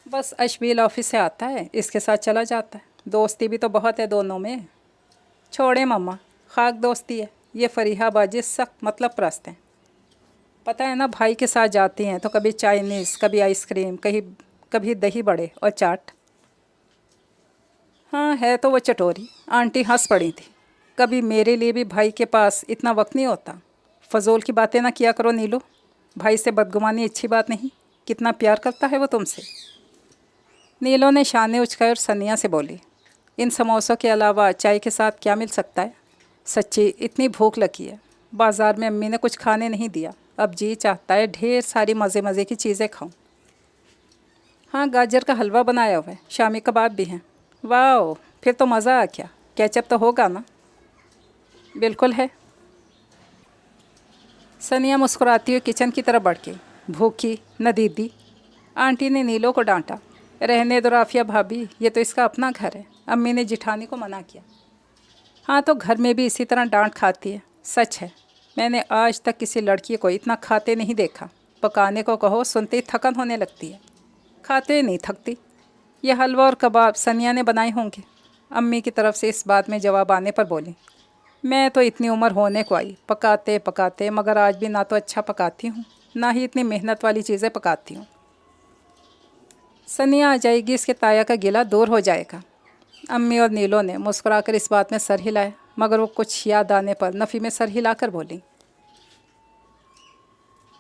बस अशबील ऑफिस से आता है, इसके साथ चला जाता है, दोस्ती भी तो बहुत है दोनों में। छोड़े मम्मा, खाक दोस्ती है, ये फरीहा बाजी सख्त मतलब प्रस्त हैं। पता है ना, भाई के साथ जाती हैं तो कभी चाइनीज़, कभी आइसक्रीम, कभी दही बड़े और चाट। हाँ है तो वो चटोरी। आंटी हंस पड़ी थी। कभी मेरे लिए भी भाई के पास इतना वक्त नहीं होता। फजूल की बातें ना किया करो नीलू, भाई से बदगुमानी अच्छी बात नहीं, कितना प्यार करता है वो तुमसे। नीलो ने शाने उचकाए और सनिया से बोली, इन समोसों के अलावा चाय के साथ क्या मिल सकता है? सच्ची इतनी भूख लगी है, बाज़ार में अम्मी ने कुछ खाने नहीं दिया, अब जी चाहता है ढेर सारी मज़े मज़े की चीज़ें खाऊं। हाँ गाजर का हलवा बनाया हुआ है, शामी कबाब भी हैं। वाह, फिर तो मज़ा आ गया, केचप तो होगा ना? बिल्कुल है। सनिया मुस्कुराती हुई किचन की तरफ बढ़ गई। भूखी न दीदी? आंटी ने नीलो को डांटा। रहने दो राफिया भाभी, ये तो इसका अपना घर है, अम्मी ने जिठानी को मना किया। हाँ तो घर में भी इसी तरह डांट खाती है, सच है, मैंने आज तक किसी लड़की को इतना खाते नहीं देखा। पकाने को कहो सुनते ही थकन होने लगती है, खाते नहीं थकती। यह हलवा और कबाब सनिया ने बनाए होंगे। अम्मी की तरफ से इस बात में जवाब आने पर बोली, मैं तो इतनी उम्र होने को आई पकाते पकाते, मगर आज भी ना तो अच्छा पकाती हूँ ना ही इतनी मेहनत वाली चीज़ें पकाती हूँ। सनिया आ जाएगी, इसके ताया का गिला दूर हो जाएगा। अम्मी और नीलो ने मुस्कुराकर इस बात में सर हिलाया, मगर वो कुछ याद आने पर नफ़ी में सर हिलाकर बोली,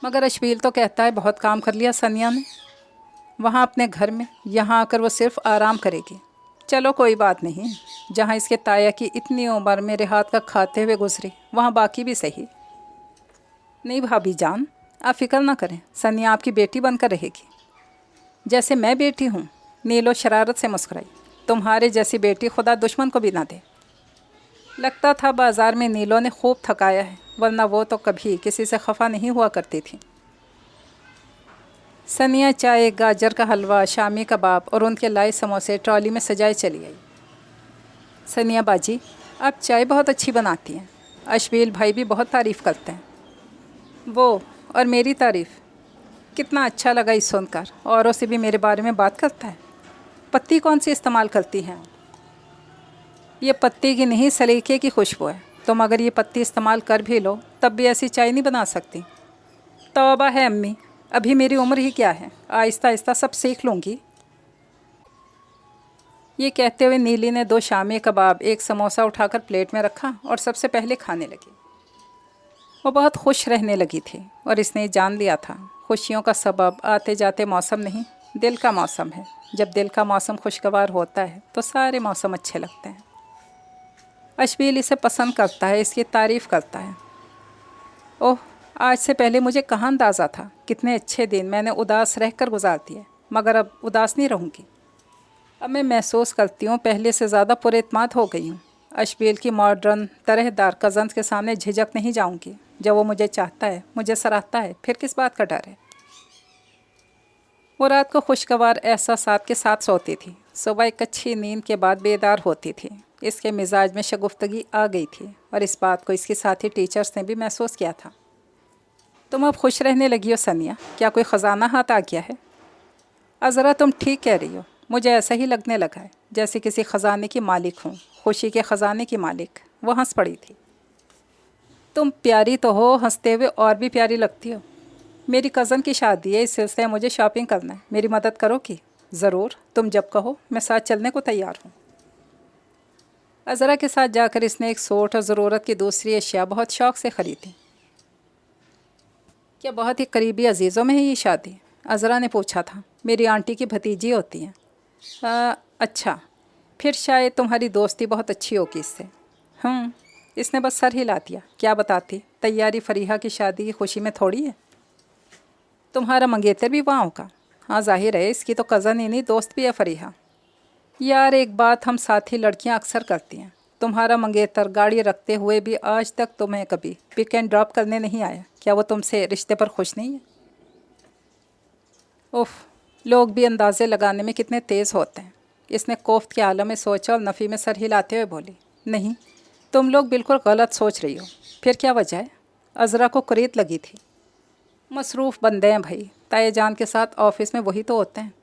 मगर अशबील तो कहता है बहुत काम कर लिया सनिया ने वहाँ अपने घर में, यहाँ आकर वो सिर्फ आराम करेगी। चलो कोई बात नहीं, जहाँ इसके ताया की इतनी उम्र मेरे हाथ का खाते हुए गुजरी, वहाँ बाकी भी सही। नहीं भाभी जान, आप फिक्र ना करें, सनिया आपकी बेटी बनकर रहेगी, जैसे मैं बेटी हूँ। नीलो शरारत से मुस्कुराई, तुम्हारे जैसी बेटी खुदा दुश्मन को भी ना दे। लगता था बाज़ार में नीलो ने खूब थकाया है, वरना वो तो कभी किसी से खफा नहीं हुआ करती थी। सनिया चाय, गाजर का हलवा, शामी कबाब और उनके लाए समोसे ट्रॉली में सजाए चली आई। सनिया बाजी, आप चाय बहुत अच्छी बनाती हैं, अशबील भाई भी बहुत तारीफ़ करते हैं। वो और मेरी तारीफ़? कितना अच्छा लगा इस सुनकर, औरों से भी मेरे बारे में बात करता है। पत्ती कौन सी इस्तेमाल करती हैं? ये पत्ती की नहीं, सलीके की खुशबू है। तुम अगर ये पत्ती इस्तेमाल कर भी लो तब भी ऐसी चाय नहीं बना सकती। तौबा है अम्मी, अभी मेरी उम्र ही क्या है, आहिस्ता आहिस्ता सब सीख लूँगी। ये कहते हुए नीली ने 2 शामी कबाब, 1 समोसा उठाकर प्लेट में रखा और सबसे पहले खाने लगी। वो बहुत खुश रहने लगी थी और इसने जान लिया था, खुशियों का सबब आते जाते मौसम नहीं, दिल का मौसम है। जब दिल का मौसम खुशगवार होता है तो सारे मौसम अच्छे लगते हैं। अशबील इसे पसंद करता है, इसकी तारीफ़ करता है। ओह, आज से पहले मुझे कहाँ अंदाज़ा था, कितने अच्छे दिन मैंने उदास रहकर गुजार दिए, मगर अब उदास नहीं रहूँगी। अब मैं महसूस करती हूँ पहले से ज़्यादा पुरएतमाद हो गई हूँ। अशबील की मॉडर्न तरहदार कज़न्स के सामने झिझक नहीं जाऊँगी। जब वो मुझे चाहता है, मुझे सराहता है, फिर किस बात का डर है। वो रात को खुशगवार एहसासात के साथ सोती थी, सुबह एक अच्छी नींद के बाद बेदार होती थी। इसके मिजाज में शगुफ्तगी आ गई थी और इस बात को इसके साथी टीचर्स ने भी महसूस किया था। तुम अब खुश रहने लगी हो सनिया, क्या कोई ख़जाना हाथ आ गया है? अज़रा तुम ठीक कह रही हो, मुझे ऐसा ही लगने लगा है जैसे किसी ख़जाने की मालिक हूँ, खुशी के ख़जाने की मालिक। वो हंस पड़ी थी। तुम प्यारी तो हो, हंसते हुए और भी प्यारी लगती हो। मेरी कज़न की शादी है, इस सिलसिले में मुझे शॉपिंग करना है, मेरी मदद करोगी? ज़रूर, तुम जब कहो मैं साथ चलने को तैयार हूँ। अज़रा के साथ जाकर इसने एक सूट और ज़रूरत की दूसरी अशिया बहुत शौक़ से ख़रीदी। क्या बहुत ही करीबी अजीज़ों में है ये शादी? अज़रा ने पूछा था। मेरी आंटी की भतीजी होती हैं। अच्छा, फिर शायद तुम्हारी दोस्ती बहुत अच्छी होगी इससे। इसने बस सर हिला दिया। क्या बताती, तैयारी फरीहा की शादी की खुशी में थोड़ी है। तुम्हारा मंगेतर भी वहाँ होगा? हाँ जाहिर है, इसकी तो कज़न ही नहीं दोस्त भी है फरीहा। यार एक बात हम साथी लड़कियाँ अक्सर करती हैं, तुम्हारा मंगेतर गाड़ी रखते हुए भी आज तक तुम्हें कभी पिक एंड ड्रॉप करने नहीं आया। क्या वो तुमसे रिश्ते पर खुश नहीं है? उफ़, लोग भी अंदाज़े लगाने में कितने तेज़ होते हैं। इसने कोफ्त के आलम में सोचा और नफ़ी में सर हिलाते हुए बोली, नहीं, तुम लोग बिल्कुल गलत सोच रही हो। फिर क्या वजह है? अज़रा को कुरीत लगी थी। मसरूफ़ बंदे हैं भाई, ताए जान के साथ ऑफिस में वही तो होते हैं।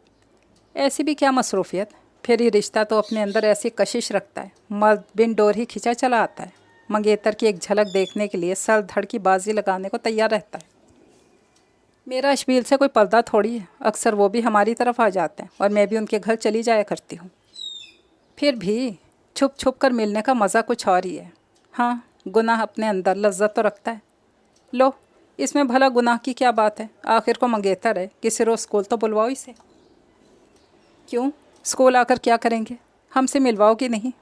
ऐसी भी क्या मसरूफ़ियत, फिर ये रिश्ता तो अपने अंदर ऐसी कशिश रखता है, मर्द बिन डोर ही खिंचा चला आता है। मंगेतर की एक झलक देखने के लिए सर धड़ की बाजी लगाने को तैयार रहता है। मेरा अशबील से कोई पर्दा थोड़ी है, अक्सर वो भी हमारी तरफ आ जाते हैं और मैं भी उनके घर चली जाया करती हूँ। फिर भी छुप छुप कर मिलने का मज़ा कुछ और ही है। हाँ, गुनाह अपने अंदर लज्जत तो रखता है। लो, इसमें भला गुनाह की क्या बात है? आखिर को मंगेतर है, किसी रोज़ स्कूल तो बुलवाओ इसे। क्यों, स्कूल आकर क्या करेंगे? हमसे मिलवाओगी नहीं?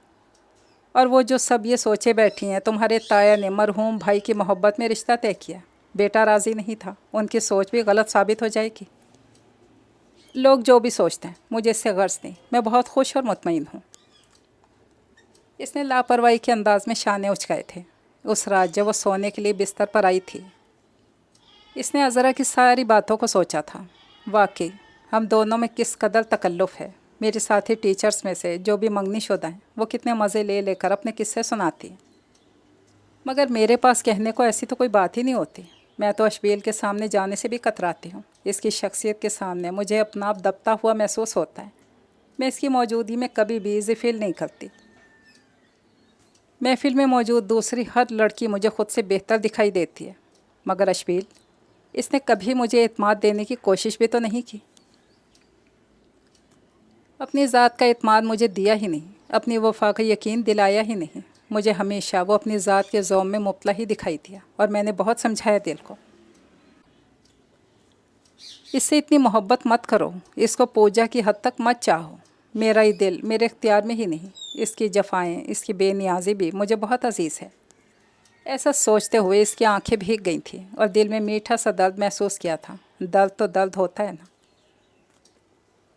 और वो जो सब ये सोचे बैठी हैं, तुम्हारे ताया ने मरहूम भाई की मोहब्बत में रिश्ता तय किया, बेटा राज़ी नहीं था, उनकी सोच भी गलत साबित हो जाएगी। लोग जो भी सोचते हैं, मुझे इससे गर्ज नहीं, मैं बहुत खुश और मुतमईन हूँ। इसने लापरवाही के अंदाज में शाने उचकाए थे। उस रात जब वो सोने के लिए बिस्तर पर आई थी, इसने अज़रा की सारी बातों को सोचा था। वाकई हम दोनों में किस कदर तकल्लुफ़ है। मेरे साथी टीचर्स में से जो भी मंगनी शुदा हैं, वो कितने मज़े ले लेकर अपने किस्से सुनाती हैं, मगर मेरे पास कहने को ऐसी तो कोई बात ही नहीं होती। मैं तो अशबील के सामने जाने से भी कतराती हूँ। इसकी शख्सियत के सामने मुझे अपना आप दबता हुआ महसूस होता है। मैं इसकी मौजूदगी में कभी भी इज़ी फील नहीं करती। महफिल में मौजूद दूसरी हर लड़की मुझे खुद से बेहतर दिखाई देती है, मगर अशबील, इसने कभी मुझे एतमाद देने की कोशिश भी तो नहीं की। अपनी ज़ात का एतमाद मुझे दिया ही नहीं, अपनी वफ़ा का यकीन दिलाया ही नहीं। मुझे हमेशा वो अपनी ज़ात के ज़ौम में मुब्तला ही दिखाई दिया और मैंने बहुत समझाया दिल को, इससे इतनी मोहब्बत मत करो, इसको पूजा की हद तक मत चाहो। मेरा ही दिल मेरे इख्तियार में ही नहीं, इसकी जफ़ाएँ, इसकी बेनियाज़ी भी मुझे बहुत अजीज़ है। ऐसा सोचते हुए इसकी आंखें भीग गई थीं और दिल में मीठा सा दर्द महसूस किया था। दर्द तो दर्द होता है ना।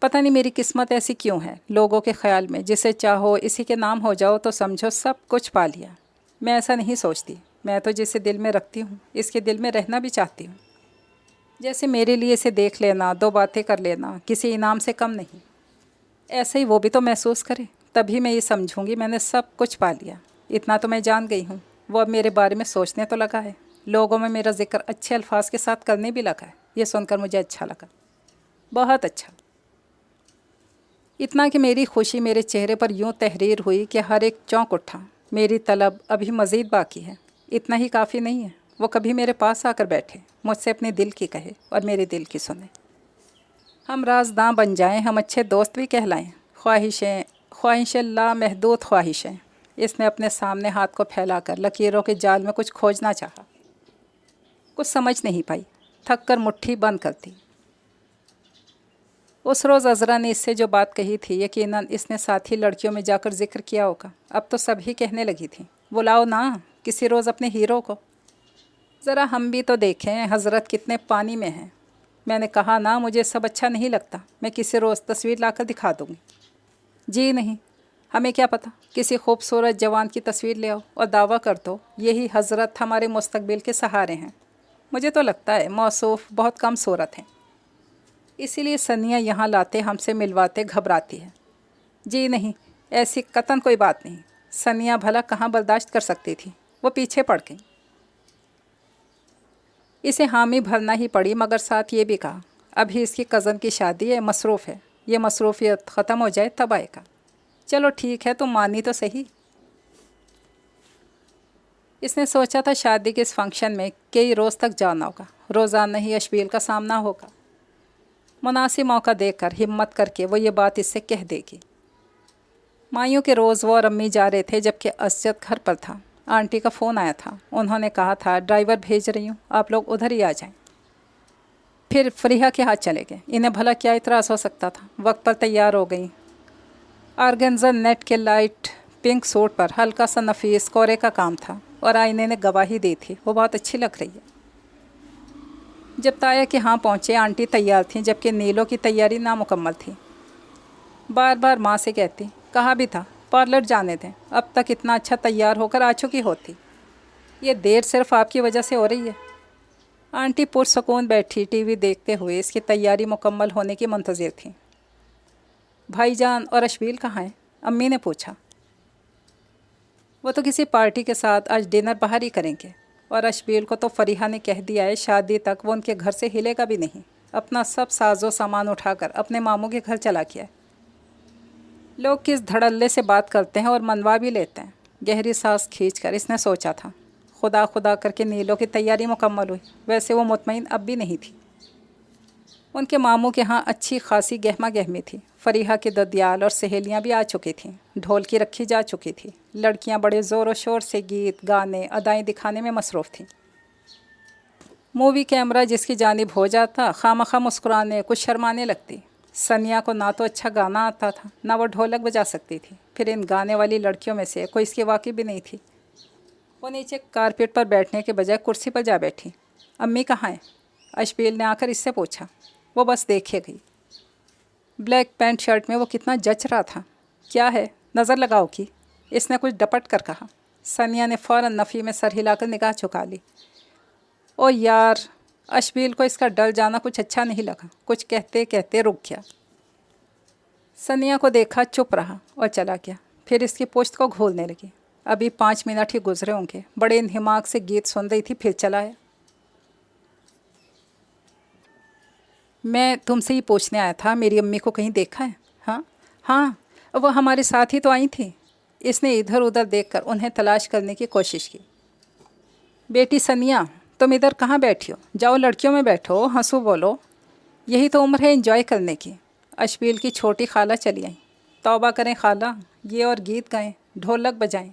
पता नहीं मेरी किस्मत ऐसी क्यों है, लोगों के ख्याल में जिसे चाहो इसी के नाम हो जाओ तो समझो सब कुछ पा लिया। मैं ऐसा नहीं सोचती। मैं तो जिसे दिल में रखती हूँ, इसके दिल में रहना भी चाहती हूँ। जैसे मेरे लिए इसे देख लेना, दो बातें कर लेना किसी इनाम से कम नहीं। ऐसे ही वो भी तो महसूस करे, तभी मैं ये समझूंगी मैंने सब कुछ पा लिया। इतना तो मैं जान गई हूँ, वो अब मेरे बारे में सोचने तो लगा है, लोगों में मेरा जिक्र अच्छे अल्फाज के साथ करने भी लगा है। ये सुनकर मुझे अच्छा लगा, बहुत अच्छा। इतना कि मेरी खुशी मेरे चेहरे पर यूं तहरीर हुई कि हर एक चौंक उठा। मेरी तलब अभी मज़ीद बाकी है। इतना ही काफ़ी नहीं है, वो कभी मेरे पास आकर बैठे, मुझसे अपने दिल की कहे और मेरे दिल की सुने। हम राज़दां बन जाएं, हम अच्छे दोस्त भी कहलाएं। ख्वाहिशें लामहदूद ख्वाहिशें। इसने अपने सामने हाथ को फैलाकर लकीरों के जाल में कुछ खोजना चाहा। कुछ समझ नहीं पाई, थक कर मुट्ठी बंद कर दी। उस रोज़ अज़रा ने इससे जो बात कही थी, यकीनन इसने साथी लड़कियों में जाकर जिक्र किया होगा। अब तो सभी कहने लगी थी, बुलाओ ना किसी रोज़ अपने हीरो को, ज़रा हम भी तो देखें हज़रत कितने पानी में हैं। मैंने कहा ना, मुझे सब अच्छा नहीं लगता, मैं किसी रोज़ तस्वीर लाकर दिखा दूँगी। जी नहीं, हमें क्या पता, किसी खूबसूरत जवान की तस्वीर ले आओ और दावा कर दो यही हज़रत हमारे मुस्तकबिल के सहारे हैं। मुझे तो लगता है मौसूफ़ बहुत कम सूरत हैं, इसीलिए सनिया यहाँ लाते हमसे मिलवाते घबराती है। जी नहीं, ऐसी कतन कोई बात नहीं। सनिया भला कहाँ बर्दाश्त कर सकती थी, वो पीछे पड़ गई। इसे हामी भरना ही पड़ी, मगर साथ ये भी कहा अभी इसकी कज़न की शादी है, मसरूफ़ है, ये मसरूफ़ियत ख़त्म हो जाए तब आएगा। चलो ठीक है, तुम मानी तो सही। इसने सोचा था शादी के इस फंक्शन में कई रोज़ तक जाना होगा, रोज़ाना ही अशबील का सामना होगा। मुनासिब मौका देकर हिम्मत करके वो ये बात इससे कह देगी। माइयों के रोज़ वो और अम्मी जा रहे थे, जबकि असजद घर पर था। आंटी का फ़ोन आया था, उन्होंने कहा था ड्राइवर भेज रही हूँ, आप लोग उधर ही आ जाएं। फिर फरीहा के हाथ चले गए। इन्हें भला क्या इतराज़ हो सकता था। वक्त पर तैयार हो गई। आर्गेन्जा नेट के लाइट पिंक सूट पर हल्का सा नफीस कोरे का काम था और आईने ने गवाही दी थी, वो बहुत अच्छी लग रही है। जब ताया के यहाँ पहुँचे, आंटी तैयार थीं, जबकि नीलो की तैयारी नामुकम्मल थी। बार बार माँ से कहती, कहा भी था पार्लर जाने दें, अब तक इतना अच्छा तैयार होकर आ चुकी होती। ये देर सिर्फ आपकी वजह से हो रही है। आंटी पुरसकून बैठी टीवी देखते हुए इसकी तैयारी मुकम्मल होने की मुंतज़िर थी। भाईजान और अशबील कहाँ हैं? अम्मी ने पूछा। वो तो किसी पार्टी के साथ आज डिनर बाहर ही करेंगे, और अशबील को तो फरीहा ने कह दिया है शादी तक वो उनके घर से हिलेगा भी नहीं। अपना सब साजो सामान उठाकर अपने मामू के घर चला गया है। लोग किस धड़ल्ले से बात करते हैं और मनवा भी लेते हैं। गहरी सांस खींचकर इसने सोचा था। खुदा खुदा करके नीलों की तैयारी मुकम्मल हुई। वैसे वो मुतमईन अब भी नहीं थी। उनके मामू के यहाँ अच्छी खासी गहमा गहमी थी। फरीहा के ददियाल और सहेलियाँ भी आ चुकी थीं। ढोलकी रखी जा चुकी थी। लड़कियाँ बड़े ज़ोर व शोर से गीत गाने अदाएँ दिखाने में मसरूफ़ थीं। मूवी कैमरा जिसकी जानिब हो जाता खामखा मुस्कुराने कुछ शर्माने लगती। सनिया को ना तो अच्छा गाना आता था, ना वो ढोलक बजा सकती थी। फिर इन गाने वाली लड़कियों में से कोई इसकी वाकिफ़ भी नहीं थी। वो नीचे कारपेट पर बैठने के बजाय कुर्सी पर जा बैठी। अम्मी कहाँ हैं? अशबील ने आकर इससे पूछा। वो बस देखे गई। ब्लैक पैंट शर्ट में वो कितना जच रहा था। क्या है, नज़र लगाओ कि? इसने कुछ डपट कर कहा। सनिया ने फ़ौरन नफ़ी में सर हिलाकर निगाह झुका ली। ओ यार, अशबील को इसका डल जाना कुछ अच्छा नहीं लगा। कुछ कहते कहते रुक गया। सनिया को देखा, चुप रहा और चला गया। फिर इसकी पुश्त को घोलने लगी। अभी 5 मिनट ही गुजरे होंगे। बड़े इंहिमाक से गीत सुन रही थी, फिर चलाया। मैं तुमसे ही पूछने आया था, मेरी अम्मी को कहीं देखा है? हाँ हाँ, वो हमारे साथ ही तो आई थी। इसने इधर उधर देखकर उन्हें तलाश करने की कोशिश की। बेटी सनिया, तुम इधर कहाँ बैठी हो? जाओ लड़कियों में बैठो, हंसो बोलो। यही तो उम्र है एंजॉय करने की। अशबील की छोटी खाला चली आई। तौबा करें खाला, ये और गीत गाएं, ढोलक बजाएं।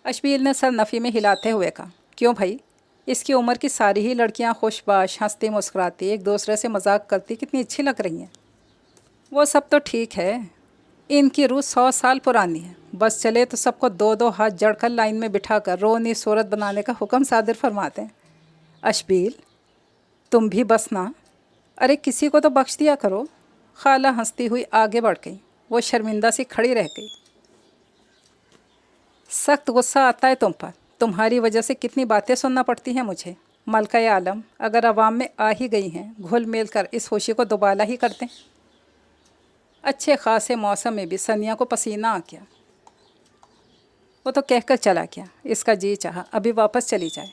अशबील ने सर नफ़ी में हिलाते हुए कहा। क्यों भाई, इसकी उम्र की सारी ही लड़कियां खुशबाश हंसती मुस्कुराती एक दूसरे से मजाक करती कितनी अच्छी लग रही हैं। वो सब तो ठीक है, इनकी रूह 100 साल पुरानी है। बस चले तो सबको 2-2 हाथ जड़कर लाइन में बिठाकर रोनी सूरत बनाने का हुक्म सादिर फरमाते हैं। अशबील, तुम भी बस ना, अरे किसी को तो बख्श दिया करो। खाला हंसती हुई आगे बढ़ गई। वो शर्मिंदा सी खड़ी रह गई। सख्त गुस्सा आता है तुम पर। तुम्हारी वजह से कितनी बातें सुनना पड़ती हैं मुझे। मलका आलम अगर अवाम में आ ही गई हैं, घुल मिल कर इस खुशी को दोबाला ही कर दें। अच्छे ख़ासे मौसम में भी सनिया को पसीना आ गया। वो तो कहकर चला गया। इसका जी चाहा अभी वापस चली जाए।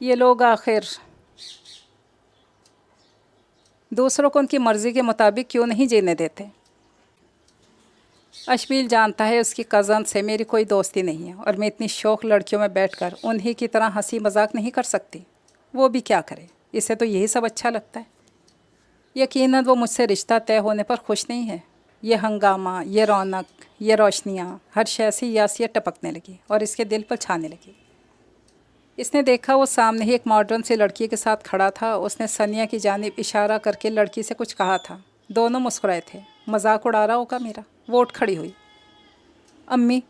ये लोग आखिर दूसरों को उनकी मर्ज़ी के मुताबिक क्यों नहीं जीने देते। अशबील जानता है उसकी कज़न से मेरी कोई दोस्ती नहीं है, और मैं इतनी शौक लड़कियों में बैठकर उन्हीं की तरह हंसी मजाक नहीं कर सकती। वो भी क्या करे, इसे तो यही सब अच्छा लगता है। यकीनन वो मुझसे रिश्ता तय होने पर खुश नहीं है। ये हंगामा, ये रौनक, ये रोशनियाँ, हर शय से यासियत टपकने लगी और इसके दिल पर छाने लगी। इसने देखा वो सामने ही एक मॉडर्न सी लड़की के साथ खड़ा था। उसने सनिया की जानिब इशारा करके लड़की से कुछ कहा था। दोनों मुस्कुराए थे। मजाक उड़ा रहा होगा मेरा। वो उठ खड़ी हुई। अम्मी,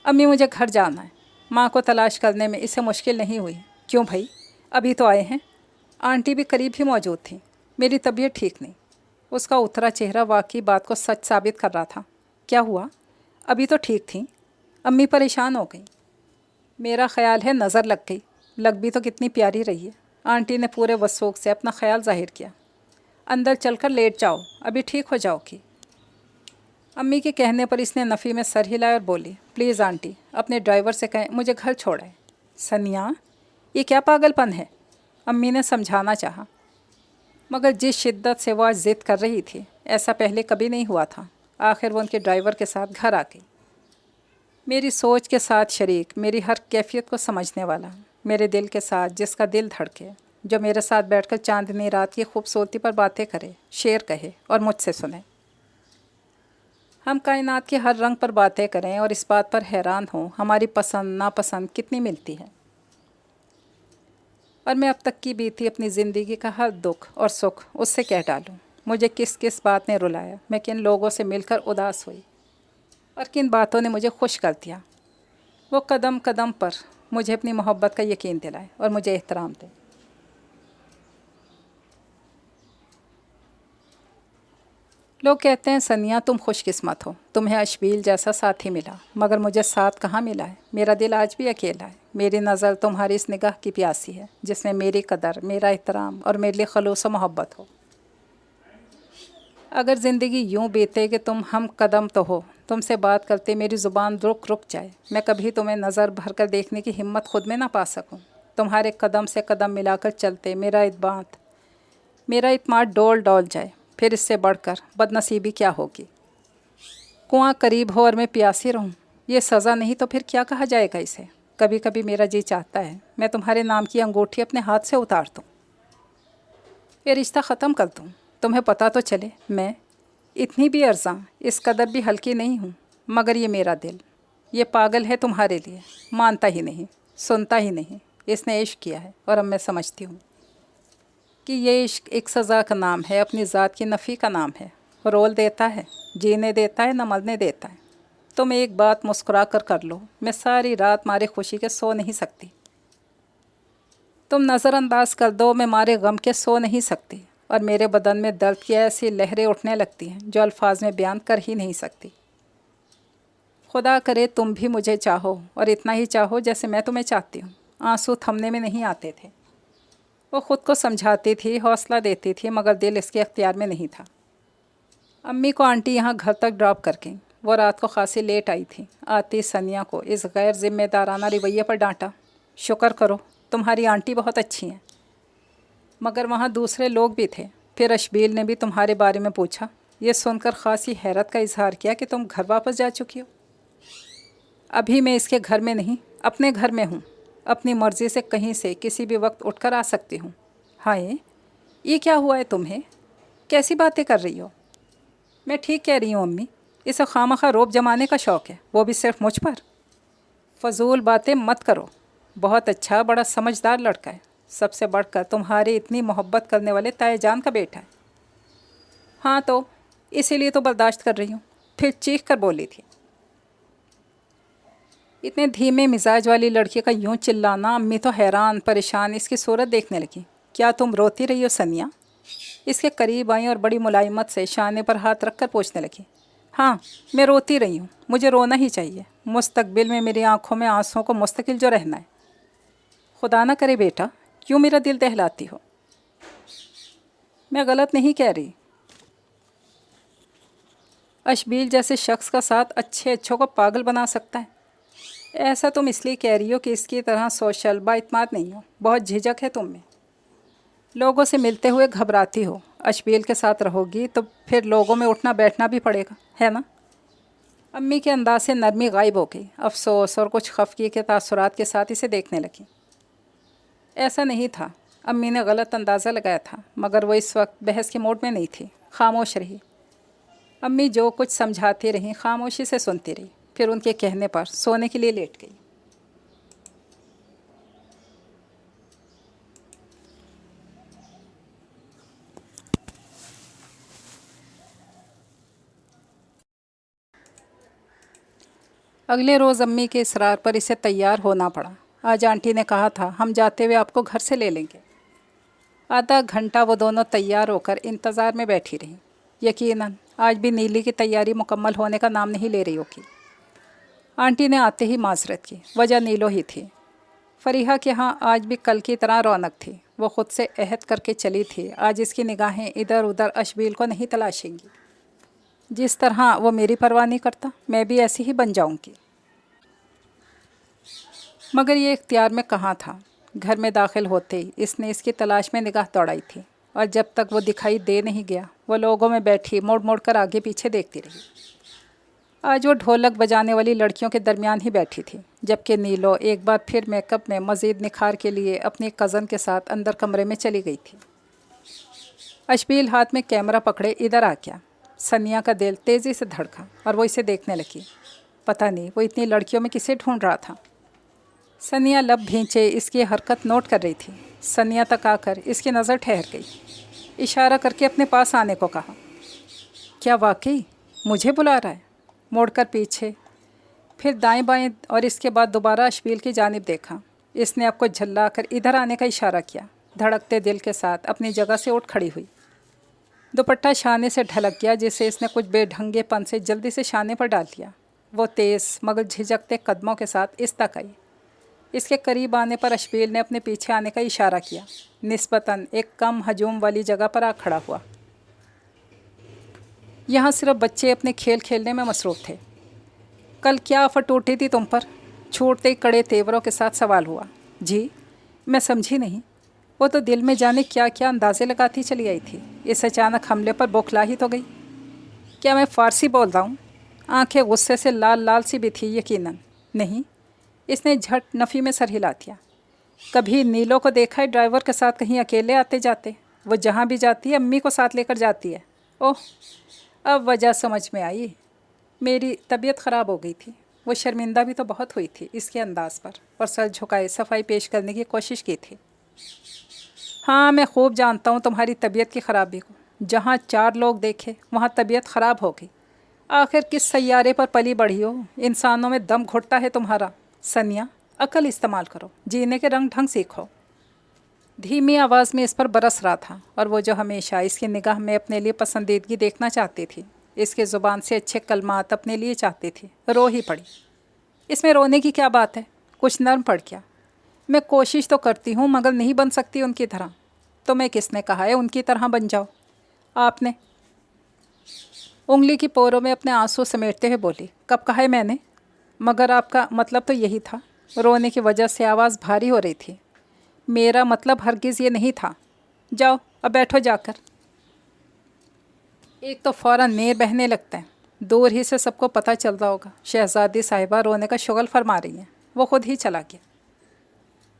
अम्मी मुझे घर जाना है। माँ को तलाश करने में इसे मुश्किल नहीं हुई। क्यों भाई, अभी तो आए हैं। आंटी भी करीब ही मौजूद थी। मेरी तबीयत ठीक नहीं। उसका उतरा चेहरा वाकई बात को सच साबित कर रहा था। क्या हुआ? अभी तो ठीक थी। अम्मी परेशान हो गई। मेरा ख्याल है नज़र लग गई। लग भी तो कितनी प्यारी रही है। आंटी ने पूरे वसूख से अपना ख्याल जाहिर किया। अंदर चलकर लेट जाओ, अभी ठीक हो जाओगी। अम्मी के कहने पर इसने नफ़ी में सर हिलाया और बोली, प्लीज़ आंटी, अपने ड्राइवर से कहें मुझे घर छोड़ाए। सनिया, ये क्या पागलपन है? अम्मी ने समझाना चाहा, मगर जिस शिद्दत से वो आज ज़िद कर रही थी, ऐसा पहले कभी नहीं हुआ था। आखिर वो उनके ड्राइवर के साथ घर आ गई। मेरी सोच के साथ शरीक, मेरी हर कैफियत को समझने वाला, मेरे दिल के साथ जिसका दिल धड़के, जो मेरे साथ बैठकर चांदनी रात की खूबसूरती पर बातें करे, शेर कहे और मुझसे सुने। हम कायनात के हर रंग पर बातें करें और इस बात पर हैरान हों हमारी पसंद नापसंद कितनी मिलती है। और मैं अब तक की बीती अपनी ज़िंदगी का हर दुख और सुख उससे कह डालूं। मुझे किस किस बात ने रुलाया, मैं किन लोगों से मिलकर उदास हुई और किन बातों ने मुझे खुश कर दिया। वो कदम कदम पर मुझे अपनी मोहब्बत का यकीन दिलाए और मुझे एहतराम दे। लोग कहते हैं सनिया तुम खुश किस्मत हो, तुम्हें अशबील जैसा साथी मिला, मगर मुझे साथ कहाँ मिला है। मेरा दिल आज भी अकेला है। मेरी नज़र तुम्हारी इस निगाह की प्यासी है जिसमें मेरी कदर, मेरा एहतराम और मेरे लिए खलूस व मोहब्बत हो। अगर ज़िंदगी यूँ बीते कि तुम हम कदम तो हो, तुमसे बात करते मेरी ज़ुबान रुक जाए, मैं कभी तुम्हें नज़र भर कर देखने की हिम्मत खुद में ना पा सकूं। तुम्हारे कदम से कदम मिलाकर चलते मेरा इत्मीनान डोल जाए, फिर इससे बढ़कर बदनसीबी क्या होगी। कुआं करीब हो और मैं प्यासी रहूं, ये सज़ा नहीं तो फिर क्या कहा जाएगा इसे। कभी कभी मेरा जी चाहता है मैं तुम्हारे नाम की अंगूठी अपने हाथ से उतार दूँ, ये रिश्ता ख़त्म कर दूँ। तुम्हें पता तो चले मैं इतनी भी अर्ज़ां, इस कदर भी हल्की नहीं हूँ। मगर ये मेरा दिल, ये पागल है तुम्हारे लिए, मानता ही नहीं, सुनता ही नहीं। इसने इश्क किया है और अब मैं समझती हूँ कि ये इश्क एक सज़ा का नाम है, अपनी ज़ात की नफ़ी का नाम है। रोल देता है, जीने देता है, न मरने देता है। तुम एक बात मुस्कुरा कर लो, मैं सारी रात मारे खुशी के सो नहीं सकती। तुम नज़रअंदाज कर दो, मैं मारे गम के सो नहीं सकती। और मेरे बदन में दर्द की ऐसी लहरें उठने लगती हैं जो अल्फाज में बयान कर ही नहीं सकती। खुदा करे तुम भी मुझे चाहो और इतना ही चाहो जैसे मैं तुम्हें चाहती हूँ। आंसू थमने में नहीं आते थे। वो ख़ुद को समझाती थी, हौसला देती थी, मगर दिल इसके अख्तियार में नहीं था। अम्मी को आंटी यहाँ घर तक ड्रॉप कर गई। वो रात को खासी लेट आई थी। आती सनिया को इस गैर जिम्मेदाराना रवैये पर डांटा। शुक्र करो तुम्हारी आंटी बहुत अच्छी हैं। मगर वहाँ दूसरे लोग भी थे। फिर अशबील ने भी तुम्हारे बारे में पूछा। ये सुनकर खासी हैरत का इजहार किया कि तुम घर वापस जा चुकी हो। अभी मैं इसके घर में नहीं, अपने घर में हूँ। अपनी मर्ज़ी से कहीं से किसी भी वक्त उठकर आ सकती हूँ। हाय, ये क्या हुआ है तुम्हें? कैसी बातें कर रही हो? मैं ठीक कह रही हूँ अम्मी, इसे खामखा रोब जमाने का शौक़ है, वो भी सिर्फ मुझ पर। फजूल बातें मत करो। बहुत अच्छा, बड़ा समझदार लड़का है। सबसे बढ़कर तुम्हारी इतनी मोहब्बत करने वाले ताए जान का बेटा है। हाँ तो इसीलिए तो बर्दाश्त कर रही हूँ। फिर चीख कर बोली थी। इतने धीमे मिजाज वाली लड़की का यूं चिल्लाना, अम्मी तो हैरान परेशान इसकी सूरत देखने लगी। क्या तुम रोती रही हो सनिया? इसके करीब आई और बड़ी मुलायमत से शाने पर हाथ रखकर पूछने लगी। हाँ, मैं रोती रही हूँ, मुझे रोना ही चाहिए। मुस्तकबिल में मेरी आंखों में आंसुओं को मुस्तकिल जो रहना है। खुदा ना करे बेटा, क्यों मेरा दिल दहलाती हो? मैं गलत नहीं कह रही। अशबील जैसे शख्स का साथ अच्छों को पागल बना सकता है। ऐसा तुम इसलिए कह रही हो कि इसकी तरह सोशल बाइतमाद नहीं हो। बहुत झिझक है तुम में। लोगों से मिलते हुए घबराती हो। अशबील के साथ रहोगी तो फिर लोगों में उठना बैठना भी पड़ेगा, है ना? अम्मी के अंदाज से नरमी गायब हो गई। अफसोस और कुछ खफगी के तासुरात के साथ इसे देखने लगी। ऐसा नहीं था, अम्मी ने गलत अंदाज़ा लगाया था, मगर वो इस वक्त बहस के मूड में नहीं थी। खामोश रही। अम्मी जो कुछ समझाती रहीं, खामोशी से सुनती रही। फिर उनके कहने पर सोने के लिए लेट गई। अगले रोज़ अम्मी के इसरार पर इसे तैयार होना पड़ा। आज आंटी ने कहा था हम जाते हुए आपको घर से ले लेंगे। आधा घंटा वो दोनों तैयार होकर इंतज़ार में बैठी रहीं। यकीनन आज भी नीली की तैयारी मुकम्मल होने का नाम नहीं ले रही होगी। आंटी ने आते ही माजरत की। वजह नीलो ही थी। फरीहा के यहाँ आज भी कल की तरह रौनक थी। वो ख़ुद से अहद करके चली थी आज इसकी निगाहें इधर उधर अशबील को नहीं तलाशेंगी। जिस तरह वो मेरी परवाह नहीं करता, मैं भी ऐसी ही बन जाऊंगी। मगर ये इख्तियार में कहाँ था। घर में दाखिल होते ही इसने इसकी तलाश में निगाह दौड़ाई थी, और जब तक वो दिखाई दे नहीं गया वो लोगों में बैठी मोड़ मोड़ कर आगे पीछे देखती रही। आज वो ढोलक बजाने वाली लड़कियों के दरमियान ही बैठी थी, जबकि नीलो एक बार फिर मेकअप में मज़ीद निखार के लिए अपनी कज़न के साथ अंदर कमरे में चली गई थी। अशबील हाथ में कैमरा पकड़े इधर आ गया। सनिया का दिल तेज़ी से धड़का और वो इसे देखने लगी। पता नहीं वो इतनी लड़कियों में किसे ढूंढ रहा था। सनिया लब भींचे इसकी हरकत नोट कर रही थी। सनिया तक आकर इसकी नज़र ठहर गई। इशारा करके अपने पास आने को कहा। क्या वाकई मुझे बुला रहा है? मोड़कर पीछे, फिर दाएं बाएं और इसके बाद दोबारा अशबील की जानिब देखा। इसने आपको झल्ला कर इधर आने का इशारा किया। धड़कते दिल के साथ अपनी जगह से उठ खड़ी हुई। दुपट्टा शाने से ढलक गया, जिसे इसने कुछ बेढंगेपन से जल्दी से शाने पर डाल लिया। वो तेज़ मगर झिझकते कदमों के साथ इस तक आई। इसके करीब आने पर अशबील ने अपने पीछे आने का इशारा किया। निस्बतन एक कम हजूम वाली जगह पर आ खड़ा हुआ। यहाँ सिर्फ बच्चे अपने खेल खेलने में मसरूफ़ थे। कल क्या आफत टूटी थी तुम पर? छूटते ही कड़े तेवरों के साथ सवाल हुआ। जी, मैं समझी नहीं। वो तो दिल में जाने क्या क्या अंदाज़े लगाती चली आई थी। इस अचानक हमले पर बौखला ही तो गई। क्या मैं फ़ारसी बोल रहा हूँ? आंखें गुस्से से लाल लाल सी भी थी। यकीनन नहीं। इसने झट नफ़ी में सर हिला दिया। कभी नीलो को देखा है ड्राइवर के साथ कहीं अकेले आते जाते? वो जहाँ भी जाती है अम्मी को साथ लेकर जाती है। ओह, अब वजह समझ में आई। मेरी तबीयत ख़राब हो गई थी। वो शर्मिंदा भी तो बहुत हुई थी इसके अंदाज़ पर, और सर झुकाए सफाई पेश करने की कोशिश की थी। हाँ, मैं खूब जानता हूँ तुम्हारी तबीयत की ख़राबी को। जहाँ 4 लोग देखे वहाँ तबीयत ख़राब हो गई। आखिर किस सैयारे पर पली बढ़ी हो? इंसानों में दम घुटता है तुम्हारा। सनिया, अकल इस्तेमाल करो, जीने के रंग ढंग सीखो। धीमी आवाज़ में इस पर बरस रहा था, और वो जो हमेशा इसकी निगाह में अपने लिए पसंदीदगी देखना चाहती थी, इसके ज़ुबान से अच्छे कलमात अपने लिए चाहती थी, रो ही पड़ी। इसमें रोने की क्या बात है? कुछ नर्म पड़ गया। मैं कोशिश तो करती हूँ मगर नहीं बन सकती उनकी तरह। तो मैं किसने कहा है उनकी तरह बन जाओ? आपने। उंगली की पोरों में अपने आंसू समेटते हुए बोली। कब कहा है मैंने? मगर आपका मतलब तो यही था। रोने की वजह से आवाज़ भारी हो रही थी। मेरा मतलब हरगिज़ ये नहीं था। जाओ अब बैठो जाकर। एक तो फ़ौरन नेर बहने लगते हैं। दूर ही से सबको पता चल रहा होगा शहज़ादी साहिबा रोने का शुगल फरमा रही हैं। वो खुद ही चला गया।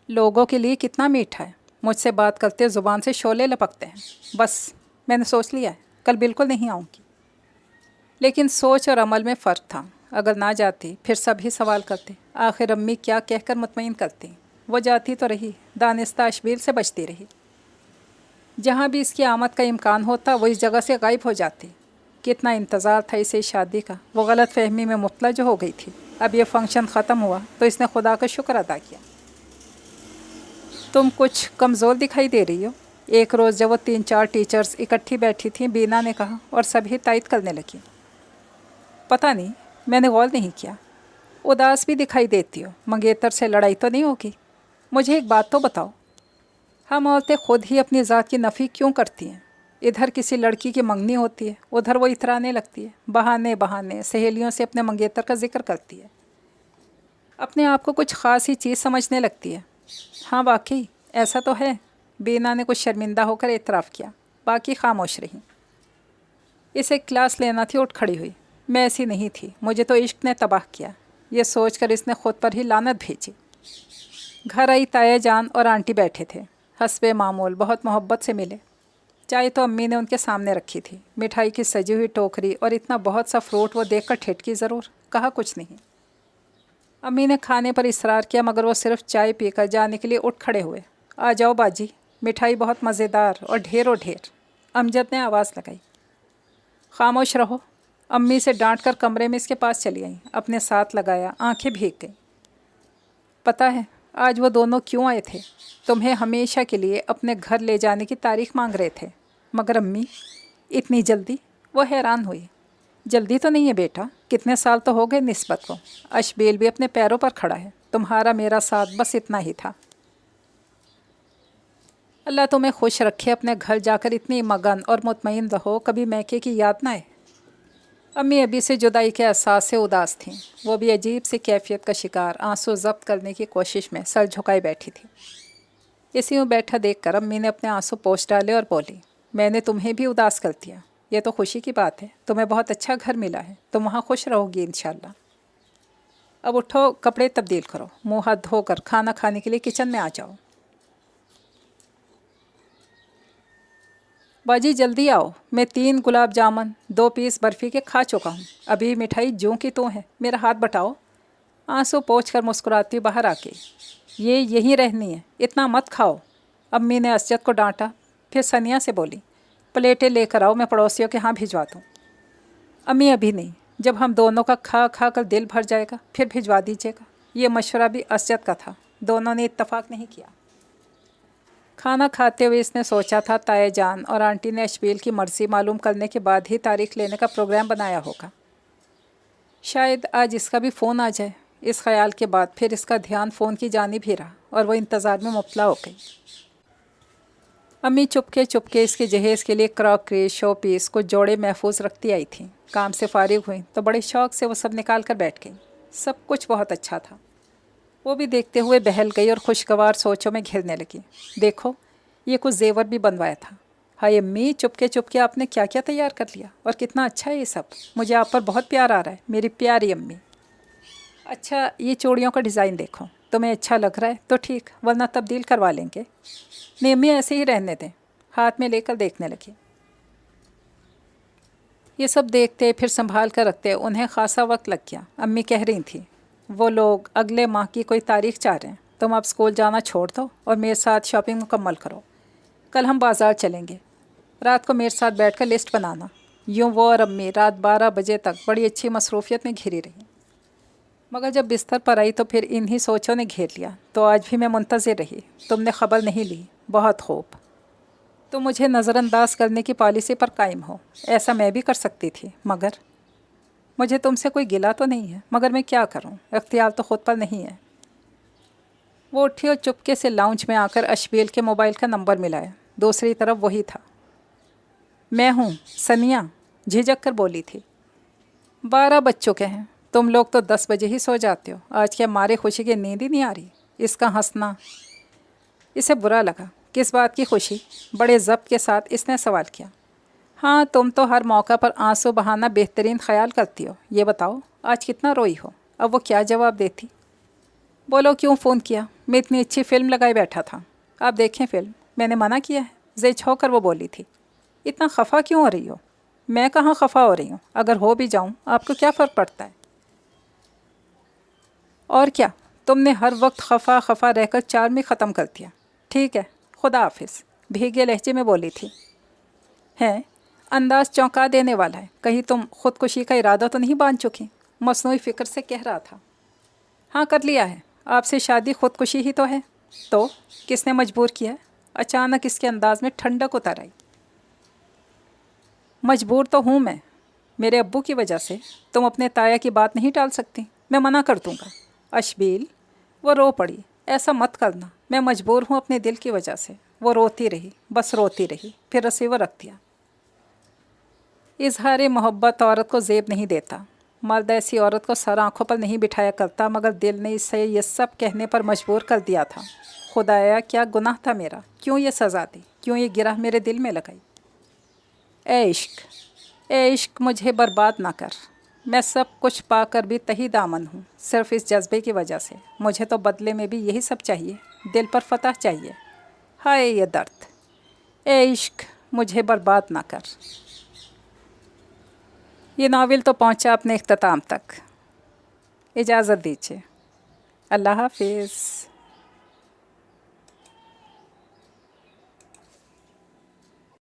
लोगों के लिए कितना मीठा है। मुझसे बात करते ज़ुबान से शोले लपकते हैं। बस मैंने सोच लिया है, कल बिल्कुल नहीं आऊँगी। लेकिन सोच और अमल में फ़र्क था। अगर ना जाती फिर सभी सवाल करते। आखिर अम्मी क्या कहकर मुतमईन करती? वो जाती तो रही, दानिस्ता अशबील से बचती रही। जहाँ भी इसकी आमद का इम्कान होता वो इस जगह से गायब हो जाती। कितना इंतज़ार था इसे शादी का। वो गलत फहमी में मुब्तला जो हो गई थी। अब ये फंक्शन ख़त्म हुआ तो इसने खुदा का शुक्र अदा किया। तुम कुछ कमज़ोर दिखाई दे रही हो। एक रोज़ जब वो 3-4 टीचर्स इकट्ठी बैठी थीं, बीना ने कहा, और सभी तायद करने लगी। पता नहीं, मैंने गौर नहीं किया। उदास भी दिखाई देती हो। मंगेतर से लड़ाई तो नहीं होगी? मुझे एक बात तो बताओ, हम औरतें खुद ही अपनी ज़ात की नफ़ी क्यों करती हैं? इधर किसी लड़की की मंगनी होती है, उधर वो इतराने लगती है, बहाने बहाने सहेलियों से अपने मंगेतर का जिक्र करती है, अपने आप को कुछ ख़ास ही चीज़ समझने लगती है। हाँ वाकई ऐसा तो है। बीना ने कुछ शर्मिंदा होकर एतराफ़ किया। बाकी खामोश रही। इसे क्लास लेना थी, उठ खड़ी हुई। मैं ऐसी नहीं थी, मुझे तो इश्क ने तबाह किया। ये सोचकर इसने खुद पर ही लानत भेजी। घर आई ताया जान और आंटी बैठे थे। हस्बे मामूल बहुत मोहब्बत से मिले। चाय तो अम्मी ने उनके सामने रखी थी। मिठाई की सजी हुई टोकरी और इतना बहुत सा फ्रूट वो देखकर ठिठकी ज़रूर, कहा कुछ नहीं। अम्मी ने खाने पर इसरार किया, मगर वो सिर्फ चाय पीकर जाने के लिए उठ खड़े हुए। आ जाओ बाजी, मिठाई बहुत मज़ेदार और ढेरों ढेर। अमजद ने आवाज़ लगाई। खामोश रहो। अम्मी से डांट कर कमरे में इसके पास चली आई, अपने साथ लगाया। आंखें भीग गईं। पता है आज वो दोनों क्यों आए थे? तुम्हें हमेशा के लिए अपने घर ले जाने की तारीख मांग रहे थे। मगर अम्मी, इतनी जल्दी? वो हैरान हुई। जल्दी तो नहीं है बेटा, कितने साल तो हो गए निस्बत को। अशबील भी अपने पैरों पर खड़ा है। तुम्हारा मेरा साथ बस इतना ही था। अल्लाह तुम्हें खुश रखे। अपने घर जाकर इतनी मगन और मुतमईन रहो, कभी मैके की याद ना आए। अम्मी अभी से जुदाई के एहसास से उदास थीं। वो भी अजीब सी कैफियत का शिकार, आंसू ज़ब्त करने की कोशिश में सर झुकाए बैठी थी। इसी में बैठा देखकर अम्मी ने अपने आंसू पोंछ डाले और बोली, मैंने तुम्हें भी उदास कर दिया। ये तो खुशी की बात है, तुम्हें बहुत अच्छा घर मिला है, तुम वहाँ खुश रहोगी इंशाल्लाह। अब उठो, कपड़े तब्दील करो, मुँह हाथ धोकर खाना खाने के लिए किचन में आ जाओ। बाजी जल्दी आओ, मैं 3 गुलाब जामुन 2 पीस बर्फ़ी के खा चुका हूँ। अभी मिठाई जूं की तू है, मेरा हाथ बटाओ। आंसू पोंछ कर मुस्कुराती बाहर आके, ये यहीं रहनी है, इतना मत खाओ। अम्मी ने असजद को डांटा। फिर सनिया से बोली, प्लेटें लेकर आओ, मैं पड़ोसियों के यहाँ भिजवा दूँ। अम्मी अभी नहीं, जब हम दोनों का खा खा कर दिल भर जाएगा फिर भिजवा दीजिएगा। ये मशवरा भी असजद का था, दोनों ने इत्तफाक नहीं किया। کھانا کھاتے ہوئے اس نے سوچا تھا تایا جان اور آنٹی نے اشبیل کی مرضی معلوم کرنے کے بعد ہی تاریخ لینے کا پروگرام بنایا ہوگا۔ شاید آج اس کا بھی فون آ جائے۔ اس خیال کے بعد پھر اس کا دھیان فون کی جانب ہی رہا اور وہ انتظار میں مبتلا ہو گئی۔ امی چپکے چپکے اس کے جہیز کے لیے کراکری، شو پیس کچھ جوڑے محفوظ رکھتی آئی تھیں۔ کام سے فارغ ہوئیں تو بڑے شوق سے وہ سب نکال کر بیٹھ گئیں۔ سب کچھ بہت اچھا تھا۔ وہ بھی دیکھتے ہوئے بہل گئی اور خوشگوار سوچوں میں گھرنے لگی۔ دیکھو یہ کچھ زیور بھی بنوایا تھا۔ ہائے امی، چپکے چپکے آپ نے کیا کیا تیار کر لیا، اور کتنا اچھا ہے یہ سب۔ مجھے آپ پر بہت پیار آ رہا ہے میری پیاری امی۔ اچھا یہ چوڑیوں کا ڈیزائن دیکھو، تمہیں اچھا لگ رہا ہے تو ٹھیک، ورنہ تبدیل کروا لیں گے۔ نہیں امی ایسے ہی رہنے دیں۔ ہاتھ میں لے کر دیکھنے لگی۔ یہ سب دیکھتے پھر سنبھال کر رکھتے انہیں خاصا وقت لگ گیا۔ امی کہہ رہی تھیں وہ لوگ اگلے ماہ کی کوئی تاریخ چاہ رہے ہیں، تم اب اسکول جانا چھوڑ دو اور میرے ساتھ شاپنگ مکمل کرو۔ کل ہم بازار چلیں گے، رات کو میرے ساتھ بیٹھ کر لسٹ بنانا۔ یوں وہ اور امی رات 12 بجے تک بڑی اچھی مصروفیت میں گھری رہی، مگر جب بستر پر آئی تو پھر انہی سوچوں نے گھیر لیا۔ تو آج بھی میں منتظر رہی، تم نے خبر نہیں لی۔ بہت خوب، تو مجھے نظر انداز کرنے کی پالیسی پر قائم ہو۔ ایسا میں بھی کر سکتی تھی، مگر مجھے تم سے کوئی گلہ تو نہیں ہے، مگر میں کیا کروں، اختیار تو خود پر نہیں ہے۔ وہ اٹھی اور چپکے سے لاؤنج میں آ کر اشبیل کے موبائل کا نمبر ملایا۔ دوسری طرف وہی تھا۔ میں ہوں ثنیا، جھجک کر بولی تھی۔ 12 بج چکے ہیں، تم لوگ تو 10 بجے ہی سو جاتے ہو، آج کیا مارے خوشی کی نیند ہی نہیں آ رہی؟ اس کا ہنسنا اسے برا لگا۔ کس بات کی خوشی؟ بڑے ضبط کے ساتھ اس نے سوال کیا۔ ہاں تم تو ہر موقع پر آنسو بہانا بہترین خیال کرتی ہو۔ یہ بتاؤ آج کتنا روئی ہو؟ اب وہ کیا جواب دیتی؟ بولو کیوں فون کیا؟ میں اتنی اچھی فلم لگائے بیٹھا تھا۔ آپ دیکھیں فلم، میں نے منع کیا ہے؟ زچ ہو کر وہ بولی تھی۔ اتنا خفا کیوں ہو رہی ہو؟ میں کہاں خفا ہو رہی ہوں، اگر ہو بھی جاؤں آپ کو کیا فرق پڑتا ہے؟ اور کیا، تم نے ہر وقت خفا خفا رہ کر 4 میں ختم کر دیا۔ ٹھیک ہے، خدا حافظ، بھیگے لہجے میں بولی تھی۔ ہیں انداز چونکا دینے والا ہے، کہیں تم خودکشی کا ارادہ تو نہیں باندھ چکی؟ مصنوعی فکر سے کہہ رہا تھا۔ ہاں کر لیا ہے، آپ سے شادی خودکشی ہی تو ہے۔ تو کس نے مجبور کیا؟ اچانک اس کے انداز میں ٹھنڈک اتر آئی۔ مجبور تو ہوں میں، میرے ابو کی وجہ سے۔ تم اپنے تایا کی بات نہیں ٹال سکتی، میں منع کر دوں گا۔ اشبیل، وہ رو پڑی۔ ایسا مت کرنا، میں مجبور ہوں اپنے دل کی وجہ سے۔ وہ روتی رہی، بس روتی رہی، پھر ریسیور رکھ دیا۔ اظہار محبت عورت کو زیب نہیں دیتا۔ مرد ایسی عورت کو سر آنکھوں پر نہیں بٹھایا کرتا، مگر دل نے اسے یہ سب کہنے پر مجبور کر دیا تھا۔ خدایا کیا گناہ تھا میرا، کیوں یہ سزا دی، کیوں یہ گرہ میرے دل میں لگائی؟ اے عشق، اے عشق مجھے برباد نہ کر۔ میں سب کچھ پا کر بھی تہی دامن ہوں، صرف اس جذبے کی وجہ سے۔ مجھے تو بدلے میں بھی یہی سب چاہیے، دل پر فتح چاہیے۔ ہائے یہ درد، اے عشق مجھے برباد نہ کر۔ یہ ناول تو پہنچا اپنے اختتام تک۔ اجازت دیجیے، اللہ حافظ۔